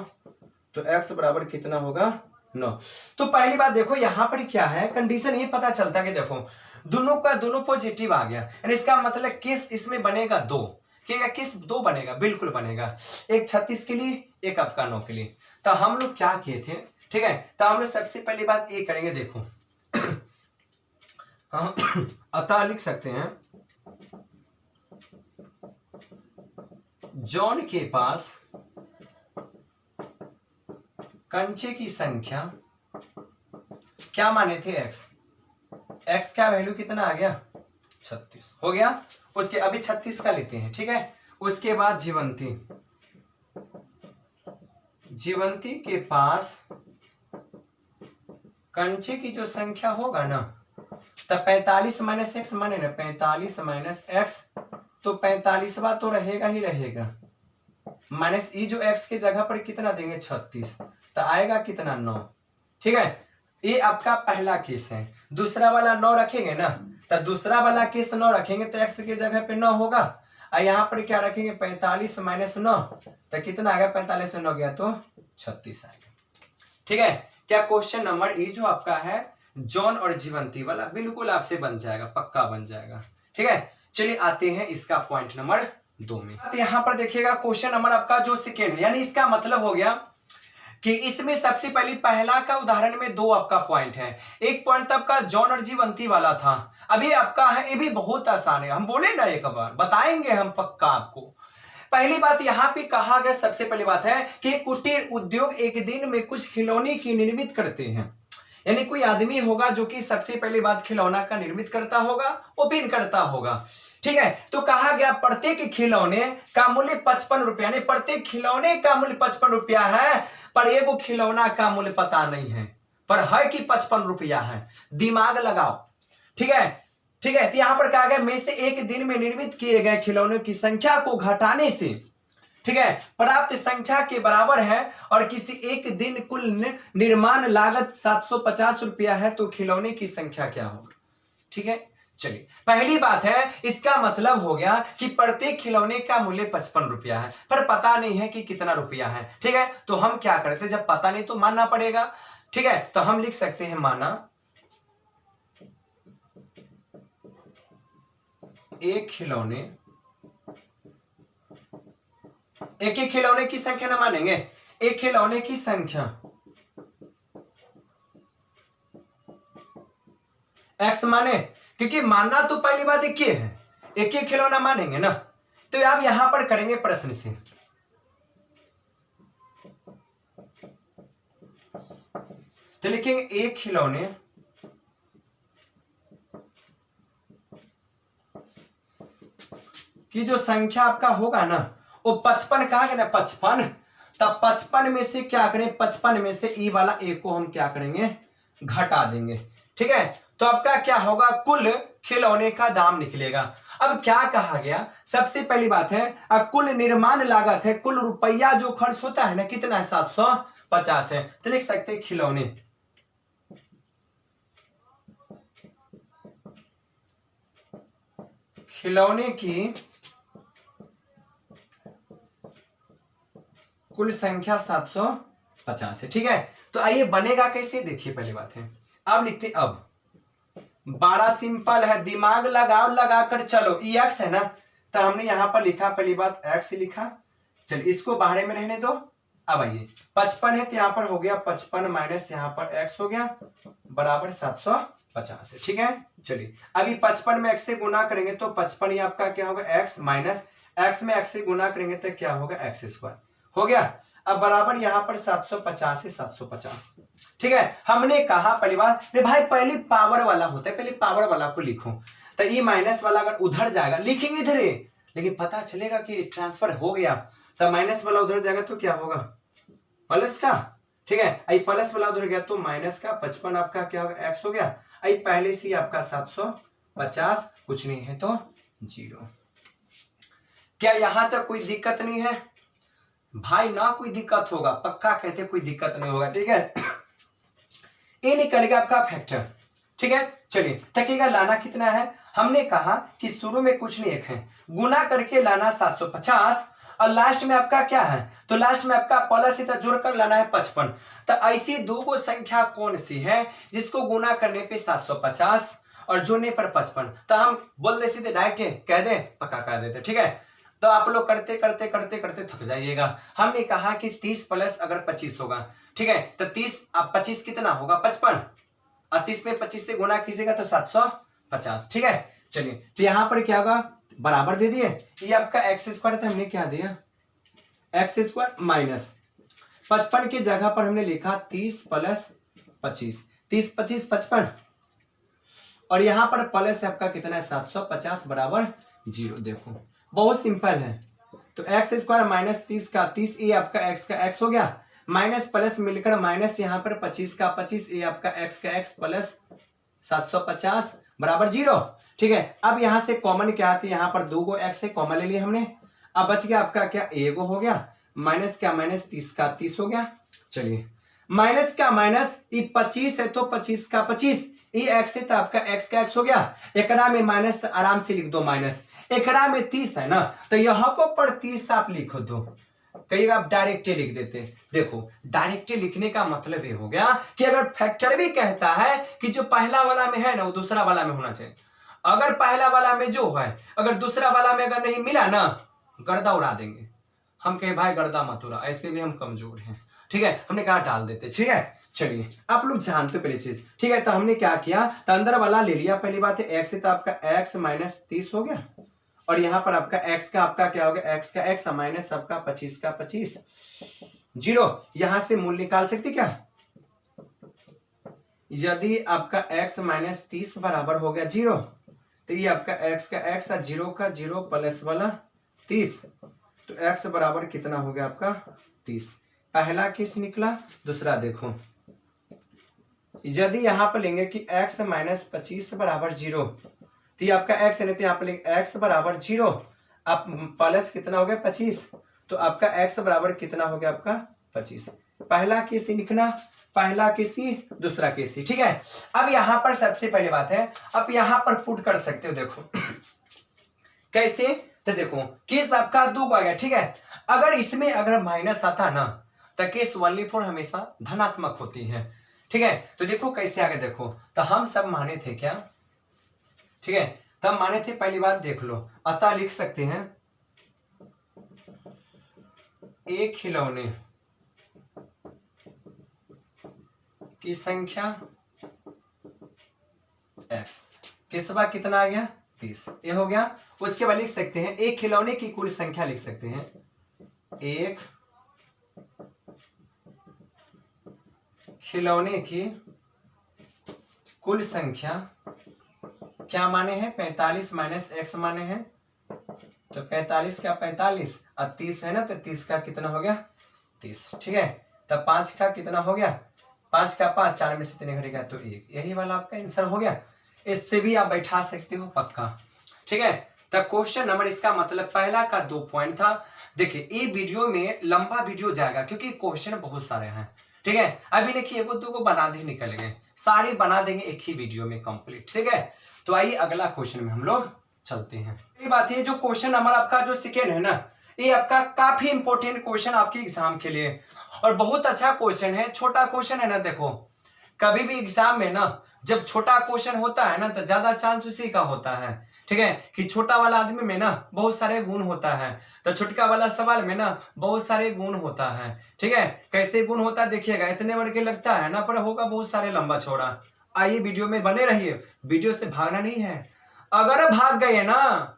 तो x बराबर कितना होगा 9। तो पहली बात देखो, यहाँ पर क्या है, कंडीशन ये पता चलता है कि देखो दोनों का दोनों पॉजिटिव आ गया, यानी इसका मतलब किस इसमें बनेगा 2, क्या किस 2 बनेगा, बिल्कुल बनेगा, एक 36 के लिए, एक आपका 9 के लिए। तो हम लोग क्या किए थे, ठीक है, तो हम लोग सबसे पहली बात ये करेंगे, देखो अतः लिख सकते हैं जॉन के पास कंचे की संख्या क्या माने थे, एक्स का वैल्यू कितना आ गया 36 हो गया, उसके अभी 36 का लेते हैं, ठीक है। उसके बाद जीवंती के पास कंचे की जो संख्या होगा ना, तो 45 माइनस एक्स माने ना 45 माइनस एक्स, तो 45वां तो रहेगा ही रहेगा, माइनस ई जो एक्स के जगह पर कितना देंगे 36, तो आएगा कितना 9, ठीक है। ये आपका पहला केस है। दूसरा वाला 9 रखेंगे ना, तो दूसरा वाला केस 9 रखेंगे तो एक्स की जगह पे 9 होगा, और यहाँ पर क्या रखेंगे 45 माइनस 9, तो कितना आ गया 45 से 9 गया तो 36 आएगा, ठीक है। क्या क्वेश्चन नंबर ए जो आपका है जॉन और जीवंती वाला बिल्कुल आपसे बन जाएगा, पक्का बन जाएगा, ठीक है। चलिए आते हैं इसका पॉइंट नंबर 2 में। यहां पर देखिएगा क्वेश्चन नंबर आपका जो सेकेंड है, यानी इसका मतलब हो गया कि इसमें सबसे पहले पहला का उदाहरण में 2 आपका पॉइंट है। एक पॉइंट आपका जॉन और जीवंती वाला था, अभी आपका है, ये भी बहुत आसान है, हम बोले ना एक बार बताएंगे हम पक्का आपको। पहली बात यहां पे कहा गया, सबसे पहली बात है कि कुटीर उद्योग एक दिन में कुछ खिलौने की निर्मित करते हैं, यानी कोई आदमी होगा जो कि सबसे पहली बात खिलौना का निर्मित करता होगा, ओपन करता होगा, ठीक है। तो कहा गया प्रत्येक खिलौने का मूल्य 55 रुपया, यानी प्रत्येक खिलौने का मूल्य 55 रुपया है, पर एगो खिलौना का मूल्य पता नहीं है, पर है कि 55 रुपया है। दिमाग लगाओ, ठीक है, ठीक है। तो यहां पर कहा गया में से एक दिन में निर्मित किए गए खिलौनों की संख्या को घटाने से, ठीक है, प्राप्त संख्या के बराबर है, और किसी एक दिन कुल निर्माण लागत 750 रुपया है, तो खिलौने की संख्या क्या होगी, ठीक है। चलिए पहली बात है, इसका मतलब हो गया कि प्रत्येक खिलौने का मूल्य 55 रुपया है, पर पता नहीं है कि कितना रुपया है, ठीक है। तो हम क्या करते हैं, जब पता नहीं तो मानना पड़ेगा, ठीक है। तो हम लिख सकते हैं माना एक खिलौने, एक एक खिलौने की संख्या ना मानेंगे, एक खिलौने की संख्या x माने, क्योंकि मानना तो पहली बात एक ही है, एक एक खिलौना मानेंगे ना। तो आप यहां पर करेंगे प्रश्न से, तो लिखेंगे एक खिलौने की जो संख्या आपका होगा ना वो 55 कहा गया ना 55, तब 55 में से क्या करें, 55 में से ई वाला ए को हम क्या करेंगे, घटा देंगे, ठीक है। तो आपका क्या होगा, कुल खिलौने का दाम निकलेगा। अब क्या कहा गया, सबसे पहली बात है कुल निर्माण लागत है, कुल रुपया जो खर्च होता है ना कितना है, 750 है। तो लिख सकते हैं खिलौने की कुल संख्या 750 है, ठीक है। तो आइए बनेगा कैसे, देखिए पहली बात है, अब लिखते अब 12 सिंपल है, दिमाग लगाओ, लगाकर चलो, ई एक्स है ना, तो हमने यहां पर लिखा, पहली बात एक्स लिखा, चलिए इसको बाहर में रहने दो। अब आइए 55 है, तो यहां पर हो गया 55 माइनस यहां पर एक्स हो गया बराबर 750 है, ठीक है। चलिए अभी 55 में एक्स से गुना करेंगे तो 55 ही आपका क्या होगा, एक्स माइनस एक्स में एक्स से गुना करेंगे तो क्या होगा, एक्स स्क्वायर हो गया। अब बराबर यहां पर 750 है 750, ठीक है। हमने कहा पहली बात, भाई पहले पावर वाला होता है, पहले पावर वाला को लिखो, तो ई माइनस वाला अगर उधर जाएगा, लिखेंगे इधर, लेकिन पता चलेगा कि ट्रांसफर हो गया, तो माइनस वाला उधर जाएगा तो क्या होगा, प्लस का, ठीक है। आई प्लस वाला उधर गया तो माइनस का, 55 आपका क्या होगा, एक्स हो गया, आई पहले से आपका 750, कुछ नहीं है तो 0। क्या यहां तक कोई दिक्कत नहीं है भाई, ना कोई दिक्कत होगा, पक्का कहते कोई दिक्कत नहीं होगा, ठीक है। ये निकलेगा आपका फैक्टर, ठीक है। चलिए तकिएगा, लाना कितना है, हमने कहा कि शुरू में कुछ नहीं, एक है, गुना करके लाना 750, और लास्ट में आपका क्या है, तो लास्ट में आपका प्लस इतना जोड़कर लाना है 55। तो ऐसी दो गो संख्या कौन सी है जिसको गुना करने पे 750 और जोड़ने पर 55, तो हम बोल दे सीधे डायरेक्ट कह दे, पक्का कह देते, ठीक है। तो आप लोग करते करते करते करते थक जाइएगा। हमने कहा कि 30 प्लस अगर 25 होगा, ठीक है, तो 30 अब 25 कितना होगा, 55, और 30 में 25 से गुना कीजिएगा तो 750, ठीक है। चलिए तो यहां पर क्या होगा, बराबर दे दिए, ये आपका एक्स स्क्वायर था, हमने क्या दिया, एक्स स्क्वायर माइनस 55 की जगह पर हमने लिखा 30 प्लस 25, 30 25 55, और यहां पर प्लस आपका कितना है 750 बराबर 0। देखो बहुत सिंपल है, तो एक्स स्क्वायर माइनस 30 का 30, ये आपका एक्स का एक्स हो गया, माइनस प्लस मिलकर माइनस यहाँ पर 25 का 25, ये आपका एक्स का एक्स प्लस 750 बराबर 0, ठीक है। अब यहां से कॉमन क्या आती है, यहाँ पर 2 गो एक्स से कॉमन ले लिया हमने, अब बच गया आपका क्या, एगो हो गया, माइनस क्या माइनस 30 का 30 हो गया। चलिए माइनस का माइनस, ये 25 है तो 25 का 25, ये एक्स है तो आपका एक्स का एक्स हो गया, एकड़ा में माइनस तो आराम से लिख दो माइनस, एकड़ा में 30 है ना, तो यहाँ पर 30 आप लिखो दो, कहीं आप डायरेक्ट लिख देते। देखो डायरेक्ट लिखने का मतलब ये हो गया कि अगर फैक्टर भी कहता है कि जो पहला वाला में है ना वो दूसरा वाला में होना चाहिए, अगर पहला वाला में जो है, अगर दूसरा वाला में अगर नहीं मिला ना, गर्दा उड़ा देंगे। हम कहे भाई गर्दा मत उड़ा, ऐसे भी हम कमजोर हैं, ठीक है, हमने कहा डाल देते, ठीक है। चलिए आप लोग जानते हो पहली चीज, ठीक है। तो हमने क्या किया, तो अंदर वाला ले लिया, पहली बात है x से, तो आपका x माइनस 30 हो गया, और यहाँ पर आपका x का आपका क्या हो गया, x का x माइनस आपका 25 का 25, 0। यहां से मूल्य निकाल सकते क्या, यदि आपका x माइनस 30 बराबर हो गया 0, तो ये आपका x का x, 0 का 0 प्लस वाला 30, तो x बराबर कितना हो गया आपका 30। पहला केस निकला। दूसरा देखो, यदि यहां पर लेंगे कि x माइनस 25 बराबर 0, तो ये आपका x है, तो यहाँ पर लेंगे x बराबर 0, आप प्लस कितना हो गया 25, तो आपका x बराबर कितना हो गया आपका 25। पहला केस लिखना, पहला केसी, दूसरा केसी, ठीक है। अब यहां पर सबसे पहले बात है, अब यहां पर पुट कर सकते हो, देखो कैसे, तो देखो केस आपका 2 आ गया, ठीक है। अगर इसमें अगर माइनस आता ना, तो केस 1/4 हमेशा धनात्मक होती है, ठीक है। तो देखो कैसे आगे, देखो तो हम सब माने थे क्या, ठीक है, तब माने थे, पहली बात देख लो, अतः लिख सकते हैं एक खिलौने की संख्या x, किसवा कितना आ गया 30, ये हो गया। उसके बाद लिख सकते हैं एक खिलौने की कुल संख्या, लिख सकते हैं एक खिलौने की कुल संख्या, क्या माने हैं 45 माइनस x माने हैं, तो 45 का 45 और 30 है ना, तो 30 का कितना हो गया 30, ठीक है। तब 5 का कितना हो गया, 5 का 5, 4 में से 3 घटेगा तो 1, यही वाला आपका आंसर हो गया। इससे भी आप बैठा सकते हो पक्का, ठीक है। तो क्वेश्चन नंबर, इसका मतलब पहला का 2 पॉइंट था। देखिए ये वीडियो में लंबा वीडियो जाएगा क्योंकि क्वेश्चन बहुत सारे हैं, ठीक है। अभी देखिए एगो दो बना दे निकल गए, सारे बना देंगे एक ही वीडियो में कंप्लीट, ठीक है। तो आइए अगला क्वेश्चन में हम लोग चलते हैं। ये बात है, जो क्वेश्चन नंबर आपका जो सेकेंड है ना, ये आपका काफी इंपॉर्टेंट क्वेश्चन आपके एग्जाम के लिए, और बहुत अच्छा क्वेश्चन है, छोटा क्वेश्चन है ना। देखो कभी भी एग्जाम में ना जब छोटा क्वेश्चन होता है ना, तो ज्यादा चांस उसी का होता है, ठीक है, कि छोटा वाला आदमी में ना बहुत सारे गुण होता है, तो छोटका वाला सवाल में ना बहुत सारे गुण होता है, ठीक है। कैसे गुण होता है देखिएगा, इतने बड़ के लगता है ना, पर होगा बहुत सारे लंबा चौड़ा। आइए वीडियो में बने रहिए, वीडियो से भागना नहीं है, अगर भाग गए ना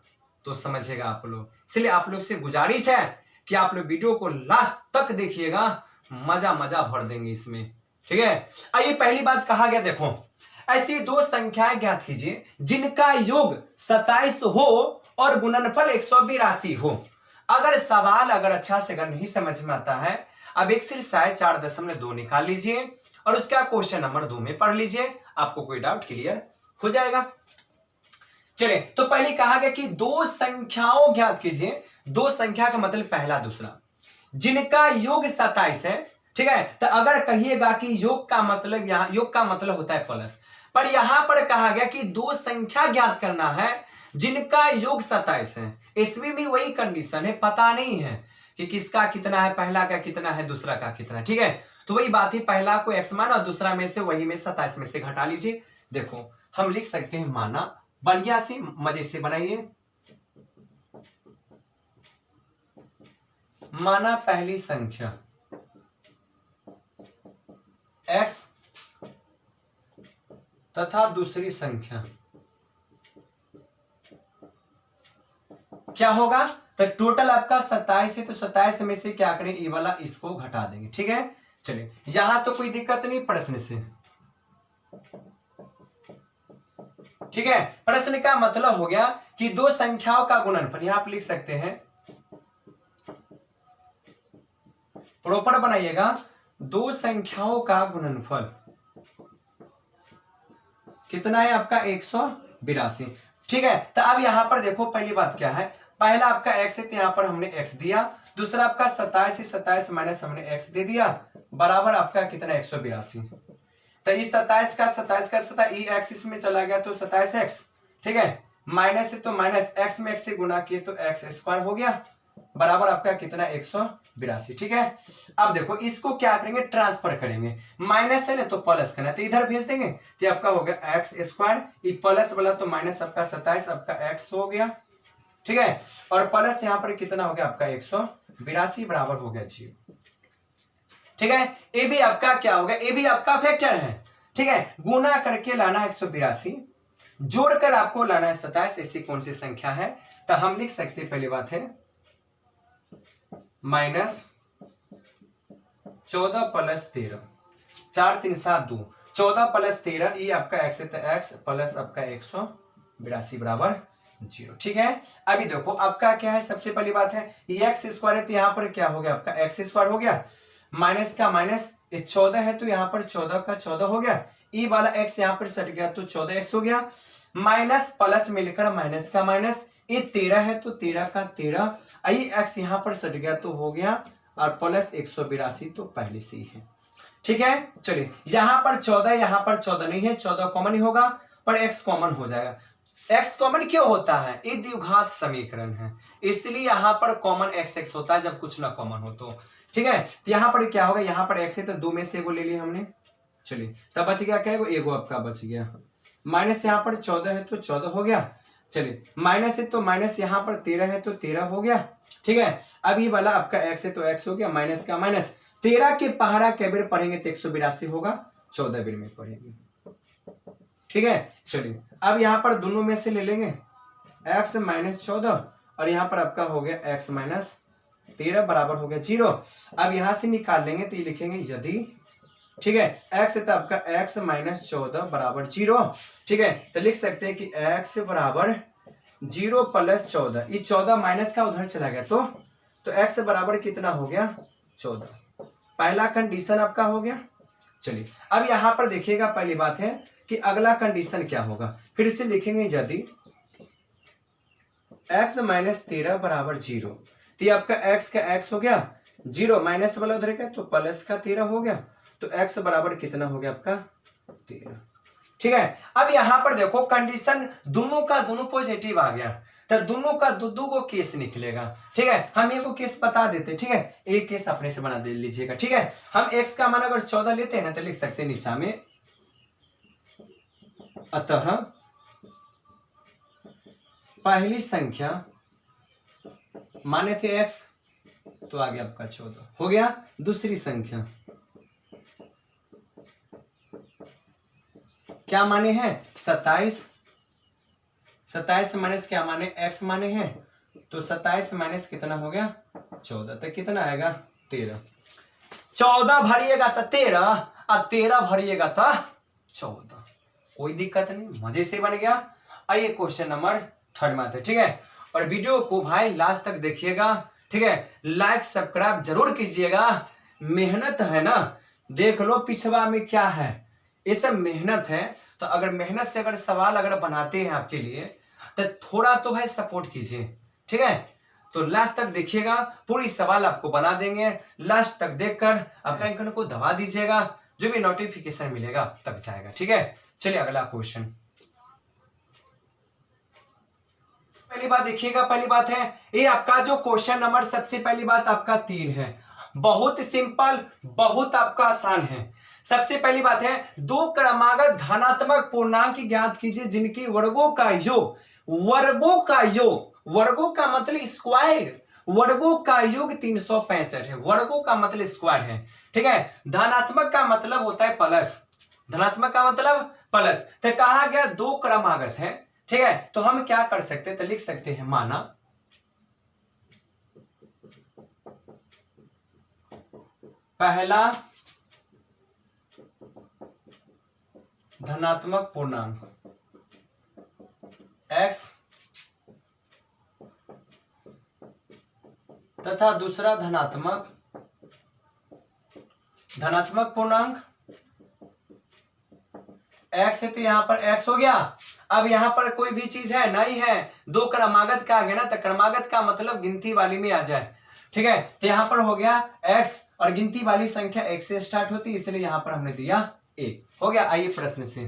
तो समझिएगा आप लोग। इसलिए आप लोग से गुजारिश है कि आप लोग वीडियो को लास्ट तक देखिएगा, मजा मजा भर देंगे इसमें, ठीक है। आइए पहली बात कहा गया, देखो ऐसी दो संख्याएं ज्ञात कीजिए जिनका योग 27 हो और गुणनफल 182 हो। अगर सवाल अगर अच्छा से अगर नहीं समझ में आता है, अब एक्सरसाइज 4.2 निकाल लीजिए और उसका क्वेश्चन नंबर 2 में पढ़ लीजिए, आपको कोई डाउट क्लियर हो जाएगा। चलिए तो पहले कहा गया कि दो संख्याओं ज्ञात कीजिए, दो संख्या का मतलब पहला दूसरा, जिनका योग 27 है, ठीक है। तो अगर कहिएगा कि योग का मतलब, यहां योग का मतलब होता है प्लस, पर यहां पर कहा गया कि दो संख्या ज्ञात करना है जिनका योग 27 है। इसमें भी वही कंडीशन है, पता नहीं है कि किसका कितना है, पहला का कितना है, दूसरा का कितना है, ठीक है। तो वही बात है, पहला को x माना और दूसरा में से वही में 27 में से घटा लीजिए। देखो हम लिख सकते हैं माना, बढ़िया से मजे से बनाइए, माना पहली संख्या x तथा दूसरी संख्या क्या होगा, तो टोटल आपका 27 है, तो 27 में से क्या करें, ये वाला इसको घटा देंगे, ठीक है। चलिए यहां तो कोई दिक्कत नहीं प्रश्न से, ठीक है। प्रश्न का मतलब हो गया कि दो संख्याओं का गुणनफल, यहां आप लिख सकते हैं, प्रॉपर बनाइएगा, दो संख्याओं का गुणनफल कितना है आपका 182, ठीक है। तो अब यहां पर देखो पहली बात क्या है, पहला आपका x है, तो यहां पर हमने x दिया, दूसरा आपका 27 है, 27 माइनस हमने x दे दिया, बराबर आपका कितना 182। तो इस 27 का 27 x इसमें चला गया तो 27x, ठीक है, माइनस है तो माइनस x में x से गुना किए तो x स्क्वायर हो गया, बराबर आपका कितना 182। ठीक है, अब देखो इसको क्या करेंगे, ट्रांसफर करेंगे, माइनस है ना तो प्लस करना, तो इधर भेज देंगे तो आपका हो गया एक्स स्क्वायर, ये प्लस वाला तो माइनस आपका 27 आपका एक्स हो गया। ठीक है, और प्लस यहाँ पर कितना हो गया आपका 182 बराबर हो गया 0। ठीक है, ये भी आपका क्या हो गया, ये भी आपका फैक्टर है। ठीक है, गुना करके लाना 182, जोड़कर आपको लाना है 27। ऐसी कौन सी संख्या है, तो हम लिख सकते हैं, पहली बात है -14 + 13, 4 3 7 2, 14 + 13, ये आपका एक्स है तो एक्स प्लस आपका 182 बराबर 0। ठीक है, अभी देखो आपका क्या है, सबसे पहली बात है एक्स स्क्वायर है तो यहाँ पर क्या हो गया आपका एक्स स्क्वायर हो गया, माइनस का माइनस, 14 है तो यहाँ पर 14 का 14 हो गया, ई वाला एक्स यहाँ पर सट गया तो 14x हो गया, माइनस प्लस मिलकर माइनस का माइनस, ये 13 है तो 13 का 13, आई एक्स यहाँ पर सट गया तो हो गया, और प्लस 182 तो पहले से ही है। ठीक है, चलिए यहाँ पर 14, यहाँ पर 14 नहीं है, 14 कॉमन ही होगा, पर x कॉमन हो जाएगा। x कॉमन क्यों होता है, ये द्विघात समीकरण है, इसलिए यहाँ पर कॉमन x होता है जब कुछ ना कॉमन हो तो। ठीक है, तो यहाँ पर क्या होगा, यहाँ पर x है तो 2 में से एगो ले लिया हमने, चलिए तब बच गया क्या, एगो आपका बच गया, माइनस यहाँ पर 14 है तो 14 हो गया, चलिए माइनस है तो माइनस, यहाँ पर 13 है तो 13 हो गया। ठीक है, अब ये वाला आपका x है तो x हो गया, माइनस का माइनस, 13 के पहाड़ा कै बेर पढ़ेंगे तो 182 होगा, 14 बेर में पढ़ेंगे। ठीक है, चलिए अब यहाँ पर दोनों में से ले लेंगे x - 14, और यहाँ पर आपका हो गया x - 13 बराबर हो गया 0। अब यहाँ से निकाल लेंगे तो ये लिखेंगे यदि, ठीक है, x है तो आपका x - 14 बराबर 0। ठीक है, तो लिख सकते हैं कि x बराबर 0 + 14, ये 14 माइनस का उधर चला गया तो x बराबर कितना हो गया 14। पहला कंडीशन आपका हो गया। चलिए अब यहां पर देखिएगा, पहली बात है कि अगला कंडीशन क्या होगा, फिर से लिखेंगे यदि x - 13 बराबर 0, तो ये आपका x का x हो गया 0, माइनस वाला उधर गया तो प्लस का 13 हो गया, तो x बराबर कितना हो गया आपका 13। ठीक है, अब यहां पर देखो कंडीशन दोनों का दोनों पॉजिटिव आ गया, तो दोनों का दो को केस निकलेगा। ठीक है, हम एक को केस बता देते, ठीक है, एक केस अपने से बना दे लीजिएगा। ठीक है, हम x का मान अगर 14 लेते हैं ना तो लिख सकते हैं नीचा में, अतः पहली संख्या माने थे x, तो आ गया आपका 14 हो गया, दूसरी संख्या क्या माने हैं 27, 27 माइनस क्या माने x माने हैं, तो 27 माइनस कितना हो गया 14, तो कितना आएगा 13, 14 भरिएगा तो 13 और 13 भरिएगा तो 14, कोई दिक्कत नहीं, मजे से बन गया। आइए क्वेश्चन नंबर 3 में आते। ठीक है, और वीडियो को भाई लास्ट तक देखिएगा। ठीक है, लाइक सब्सक्राइब जरूर कीजिएगा, मेहनत है ना, देख लो पिछवा में क्या है, ये सब मेहनत है, तो अगर मेहनत से अगर सवाल अगर बनाते हैं आपके लिए तो थोड़ा तो भाई सपोर्ट कीजिए। ठीक है, तो लास्ट तक देखिएगा, पूरी सवाल आपको बना देंगे, लास्ट तक देखकर अपने आइकन को दबा दीजिएगा, जो भी नोटिफिकेशन मिलेगा तक जाएगा। ठीक है, चलिए अगला क्वेश्चन। पहली बात देखिएगा, पहली बात है ये आपका जो क्वेश्चन नंबर, सबसे पहली बात आपका 3 है, बहुत सिंपल, बहुत आपका आसान है। सबसे पहली बात है, दो क्रमागत धनात्मक पूर्णांक ज्ञात कीजिए जिनकी वर्गों का योग, वर्गों का योग, वर्गों का मतलब स्क्वायर, वर्गों का योग 365 है, वर्गों का मतलब स्क्वायर है। ठीक है, धनात्मक का मतलब होता है प्लस, धनात्मक का मतलब प्लस, तो कहा गया दो क्रमागत है। ठीक है, तो हम क्या कर सकते हैं, तो लिख सकते हैं माना पहला धनात्मक पूर्णांक x तथा दूसरा धनात्मक पूर्णांक x है, तो यहां पर x हो गया। अब यहां पर कोई भी चीज है नहीं है, दो क्रमागत का आ गया ना, तो क्रमागत का मतलब गिनती वाली में आ जाए। ठीक है, तो यहां पर हो गया x, और गिनती वाली संख्या x से स्टार्ट होती है, इसलिए यहां पर हमने दिया 1 हो गया। आइए प्रश्न से,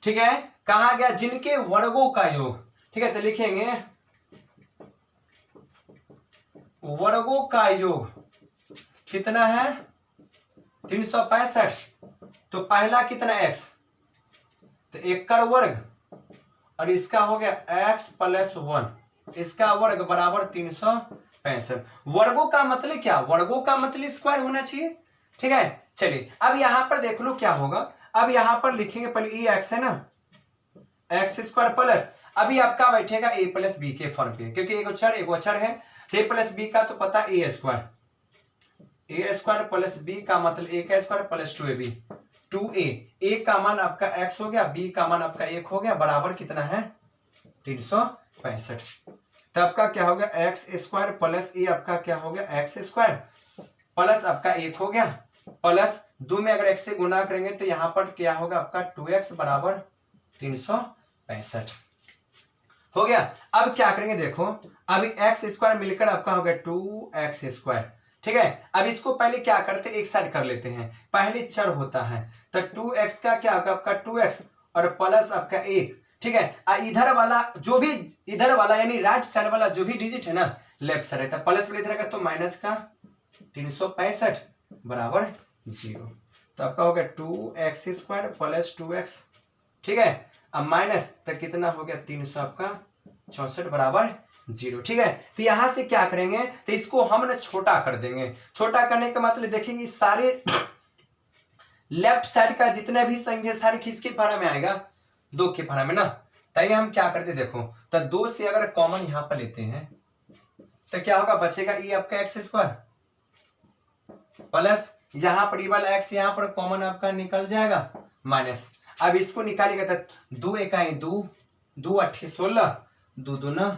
ठीक है, कहा गया जिनके वर्गों का योग, ठीक है, तो लिखेंगे वर्गों का योग कितना है 365। तो पहला कितना x, तो 1 का वर्ग और इसका हो गया x प्लस 1, इसका वर्ग बराबर 365। वर्गों का मतलब क्या, वर्गों का मतलब स्क्वायर होना चाहिए। ठीक है, चलिए अब यहां पर देख लो क्या होगा। अब यहां पर लिखेंगे पहले ये x है ना, एक्स स्क्वायर प्लस, अभी आपका बैठेगा a प्लस बी के फॉर्म पे, क्योंकि एक अक्षर है, a प्लस बी का तो पता a स्क्वायर प्लस b का मतलब a का square plus 2ab, 2a, a का मान आपका x हो गया, b का मान आपका 1 हो गया, बराबर कितना है 365। तो आपका क्या हो गया एक्स स्क्वायर प्लस ए आपका क्या हो गया एक्स स्क्वायर प्लस आपका 1 हो गया, प्लस 2 में अगर x से गुना करेंगे तो यहाँ पर क्या होगा आपका 2x बराबर 365 हो गया। अब क्या करेंगे देखो, अभी एक्स स्क्वायर मिलकर आपका हो गया 2x स्क्वायर। ठीक है, अब इसको पहले क्या करते हैं, एक साइड कर लेते हैं, पहले चर होता है तो 2x का क्या होगा आपका 2x और प्लस आपका 1। ठीक है, इधर वाला जो भी इधर वाला यानी राइट साइड वाला जो भी डिजिट है ना लेफ्ट साइड है, तो प्लस में इधर का तो माइनस का 365 बराबर 0। तो आपका हो गया 2x स्क्वायर प्लस 2x। ठीक है, अब माइनस तो कितना हो गया 300 आपका 64 बराबर 0। ठीक है, तो यहां से क्या करेंगे, तो इसको हम ना छोटा कर देंगे। छोटा करने का मतलब देखेंगे सारे लेफ्ट साइड का जितने भी संख्या सारे किसके भाड़ा में आएगा 2 के भाड़ा में ना। तो हम क्या करते देखो, तो 2 से अगर कॉमन यहां पर लेते हैं तो क्या होगा, बचेगा ये आपका एक्स स्क्वायर प्लस यहां पर ये वाला एक्स यहां पर कॉमन आपका निकल जाएगा माइनस। अब इसको निकालिएगा तो 2 एकाई 2, 2 अट्ठे 16, 2 दूना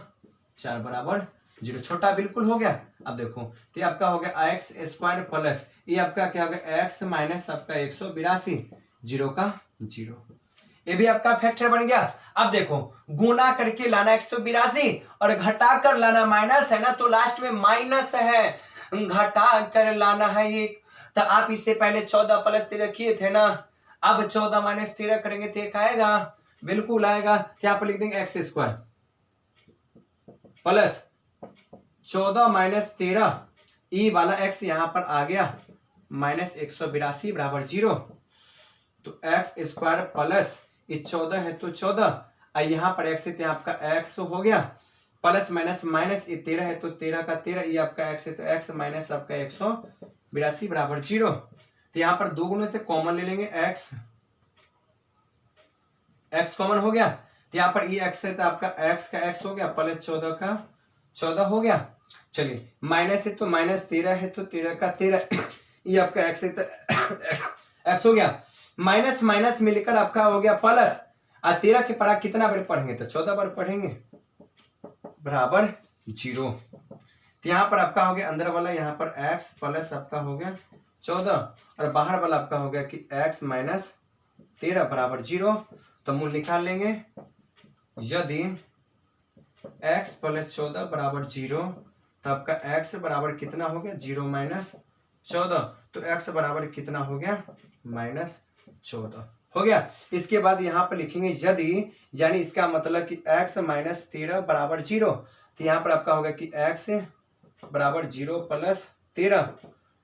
4 बराबर 0, छोटा बिल्कुल हो गया। अब देखो तो आपका हो गया एक्स स्क्वायर प्लस ये आपका क्या हो गया एक्स माइनस आपका 182, 0 का 0, ये भी आपका फैक्टर बन गया। अब देखो गुना करके लाना 182 और घटा कर लाना माइनस है ना, तो लास्ट में माइनस है, घटा कर लाना है एक। तो आप इससे पहले 14 प्लस 13 किए थे ना, अब 14 माइनस 13 करेंगे तो एक आएगा, बिल्कुल आएगा। क्या आप लिख देंगे एक्स स्क्वायर प्लस 14 माइनस 13 ई वाला एक्स यहां पर आ गया माइनस 182 बराबर 0। तो एक्स स्क्वायर प्लस ये 14 है तो 14 यहाँ पर एक्स है तो आपका एक्स हो गया, प्लस माइनस माइनस ये 13 है तो 13 का 13, ये आपका एक्स है तो एक्स माइनस आपका 182 बराबर 0। तो यहाँ पर 2 गुने थे कॉमन ले लेंगे, एक्स कॉमन हो गया, तो यहाँ पर ये एक्स है तो आपका एक्स का एक्स हो गया प्लस 14 का 14 हो गया। चलिए माइनस है तो माइनस 13 है तो 13 का 13, ये आपका एक्स है तो एक्स हो गया, माइनस माइनस मिलकर आपका हो गया प्लस, 13 के पढ़ा कितना बार पढ़ेंगे तो 14 बार पढ़ेंगे बराबर 0। तो यहाँ पर आपका हो गया अंदर वाला यहाँ पर x प्लस आपका हो गया 14 और बाहर वाला आपका हो गया कि x माइनस 13 बराबर 0। तो मूल निकाल लेंगे, यदि x प्लस 14 बराबर 0 तो आपका x बराबर कितना हो गया 0 माइनस 14, तो x बराबर कितना हो गया माइनस 14 हो गया। इसके बाद यहाँ पर लिखेंगे यदि, यानी इसका मतलब कि x माइनस 13 बराबर 0, तो यहाँ पर आपका होगा कि x बराबर 0 प्लस 13,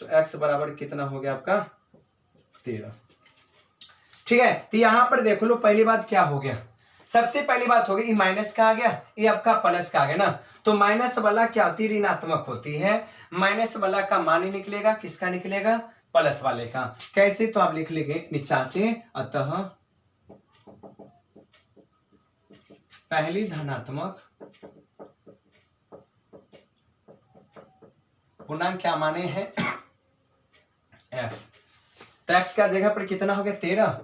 तो x बराबर कितना हो गया आपका 13। ठीक है, तो यहाँ पर देख लो पहली बात क्या हो गया, सबसे पहली बात हो गई ये माइनस का आ गया, ये आपका प्लस का आ गया ना। तो माइनस वाला क्या होती है ऋणात्मक होती है, माइनस वाला का मान ही निकलेगा, किसका निकलेगा प्लस वाले का। कैसे, तो आप लिख लेंगे नीचा से, अतः पहली धनात्मक पूर्णांक क्या माने हैं x, तो x का जगह पर कितना हो गया 13।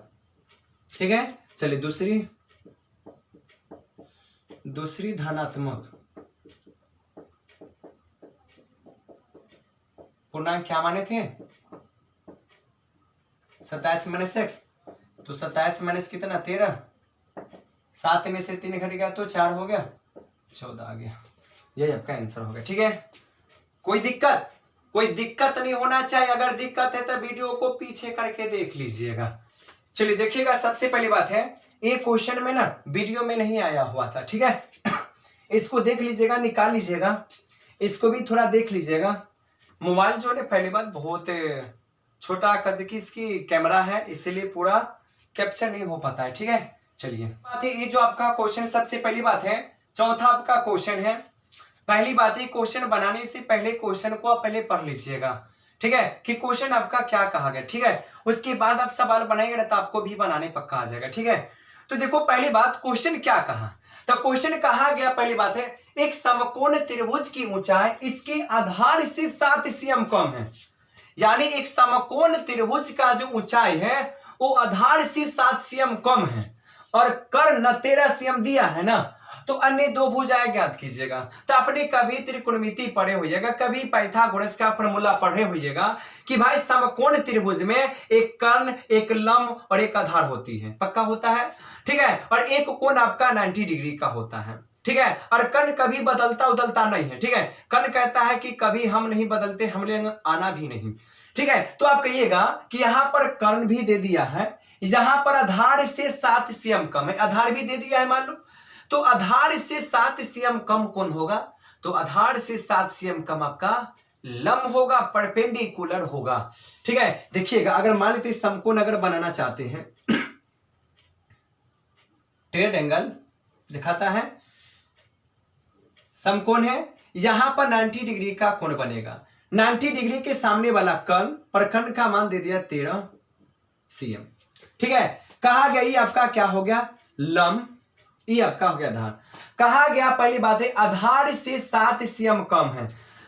ठीक है, चलिए दूसरी धनात्मक पूर्णांक क्या माने थे 27 माइनस एक्स, तो 27 माइनस कितना 13, 7 में से 3 घट गया तो 4 हो गया, 14 आ गया, यही आपका आंसर हो गया। ठीक है, कोई दिक्कत नहीं होना चाहिए, अगर दिक्कत है तो वीडियो को पीछे करके देख लीजिएगा। चलिए देखिएगा, सबसे पहली बात है ये क्वेश्चन में ना वीडियो में नहीं आया हुआ था। ठीक है, इसको देख लीजिएगा, निकाल लीजिएगा, इसको भी थोड़ा देख लीजिएगा। मोबाइल जो है पहली बात बहुत छोटा कद की इसकी कैमरा है, इसीलिए पूरा कैप्चर नहीं हो पाता है, ठीक है। चलिए बात है, ये जो आपका क्वेश्चन सबसे पहली बात है, चौथा आपका क्वेश्चन है। पहली बात है, क्वेश्चन बनाने से पहले क्वेश्चन को आप पहले पढ़ लीजिएगा, ठीक है, कि क्वेश्चन आपका क्या कहा गया, ठीक है। उसके बाद आप सवाल बनाएंगे ना तो आपको भी बनाने पक्का आ जाएगा, ठीक है। तो देखो पहली बात, क्वेश्चन क्या कहा, तो क्वेश्चन कहा गया, पहली बात है, एक समकोण त्रिभुज की ऊंचाई इसके आधार से 7 cm कम है। यानी एक समकोण त्रिभुज का जो ऊंचाई है वो आधार से 7 cm कम है, और कर्ण 13 cm दिया है ना, तो अन्य दो भुजाएं ज्ञात कीजिएगा। तो आपने कभी त्रिकोणमिति पढ़े होइएगा, कभी पाइथागोरस का फॉर्मूला पढ़े होइएगा कि भाई समकोण त्रिभुज में एक कर्ण, एक लंब और एक आधार होती है, पक्का होता है, ठीक है। और एक कोण आपका 90 डिग्री का होता है, ठीक है। और कर्ण कभी बदलता उदलता नहीं है, ठीक है। कर्ण कहता है कि कभी हम नहीं बदलते, हमें आना भी नहीं, ठीक है। तो आप कहिएगा कि यहां पर कर्ण भी दे दिया है, यहां पर आधार से 7 cm कम है, आधार भी दे दिया है मान लो, तो आधार से 7 cm कम कौन होगा, तो आधार से 7 cm कम आपका लंब होगा, परपेंडिकुलर होगा, ठीक है। देखिएगा, अगर मान लेते समकोण अगर बनाना चाहते हैं, ट्रेड एंगल दिखाता है, समकोण है, यहां पर 90 डिग्री का कोण बनेगा, 90 डिग्री के सामने वाला कर्ण, पर कर्ण का मान दे दिया 13 cm, ठीक है। कहा गया ये आपका क्या हो गया, लंब, ये आपका हो गया आधार। कहा गया पहली बात है आधार से 7 cm कम है,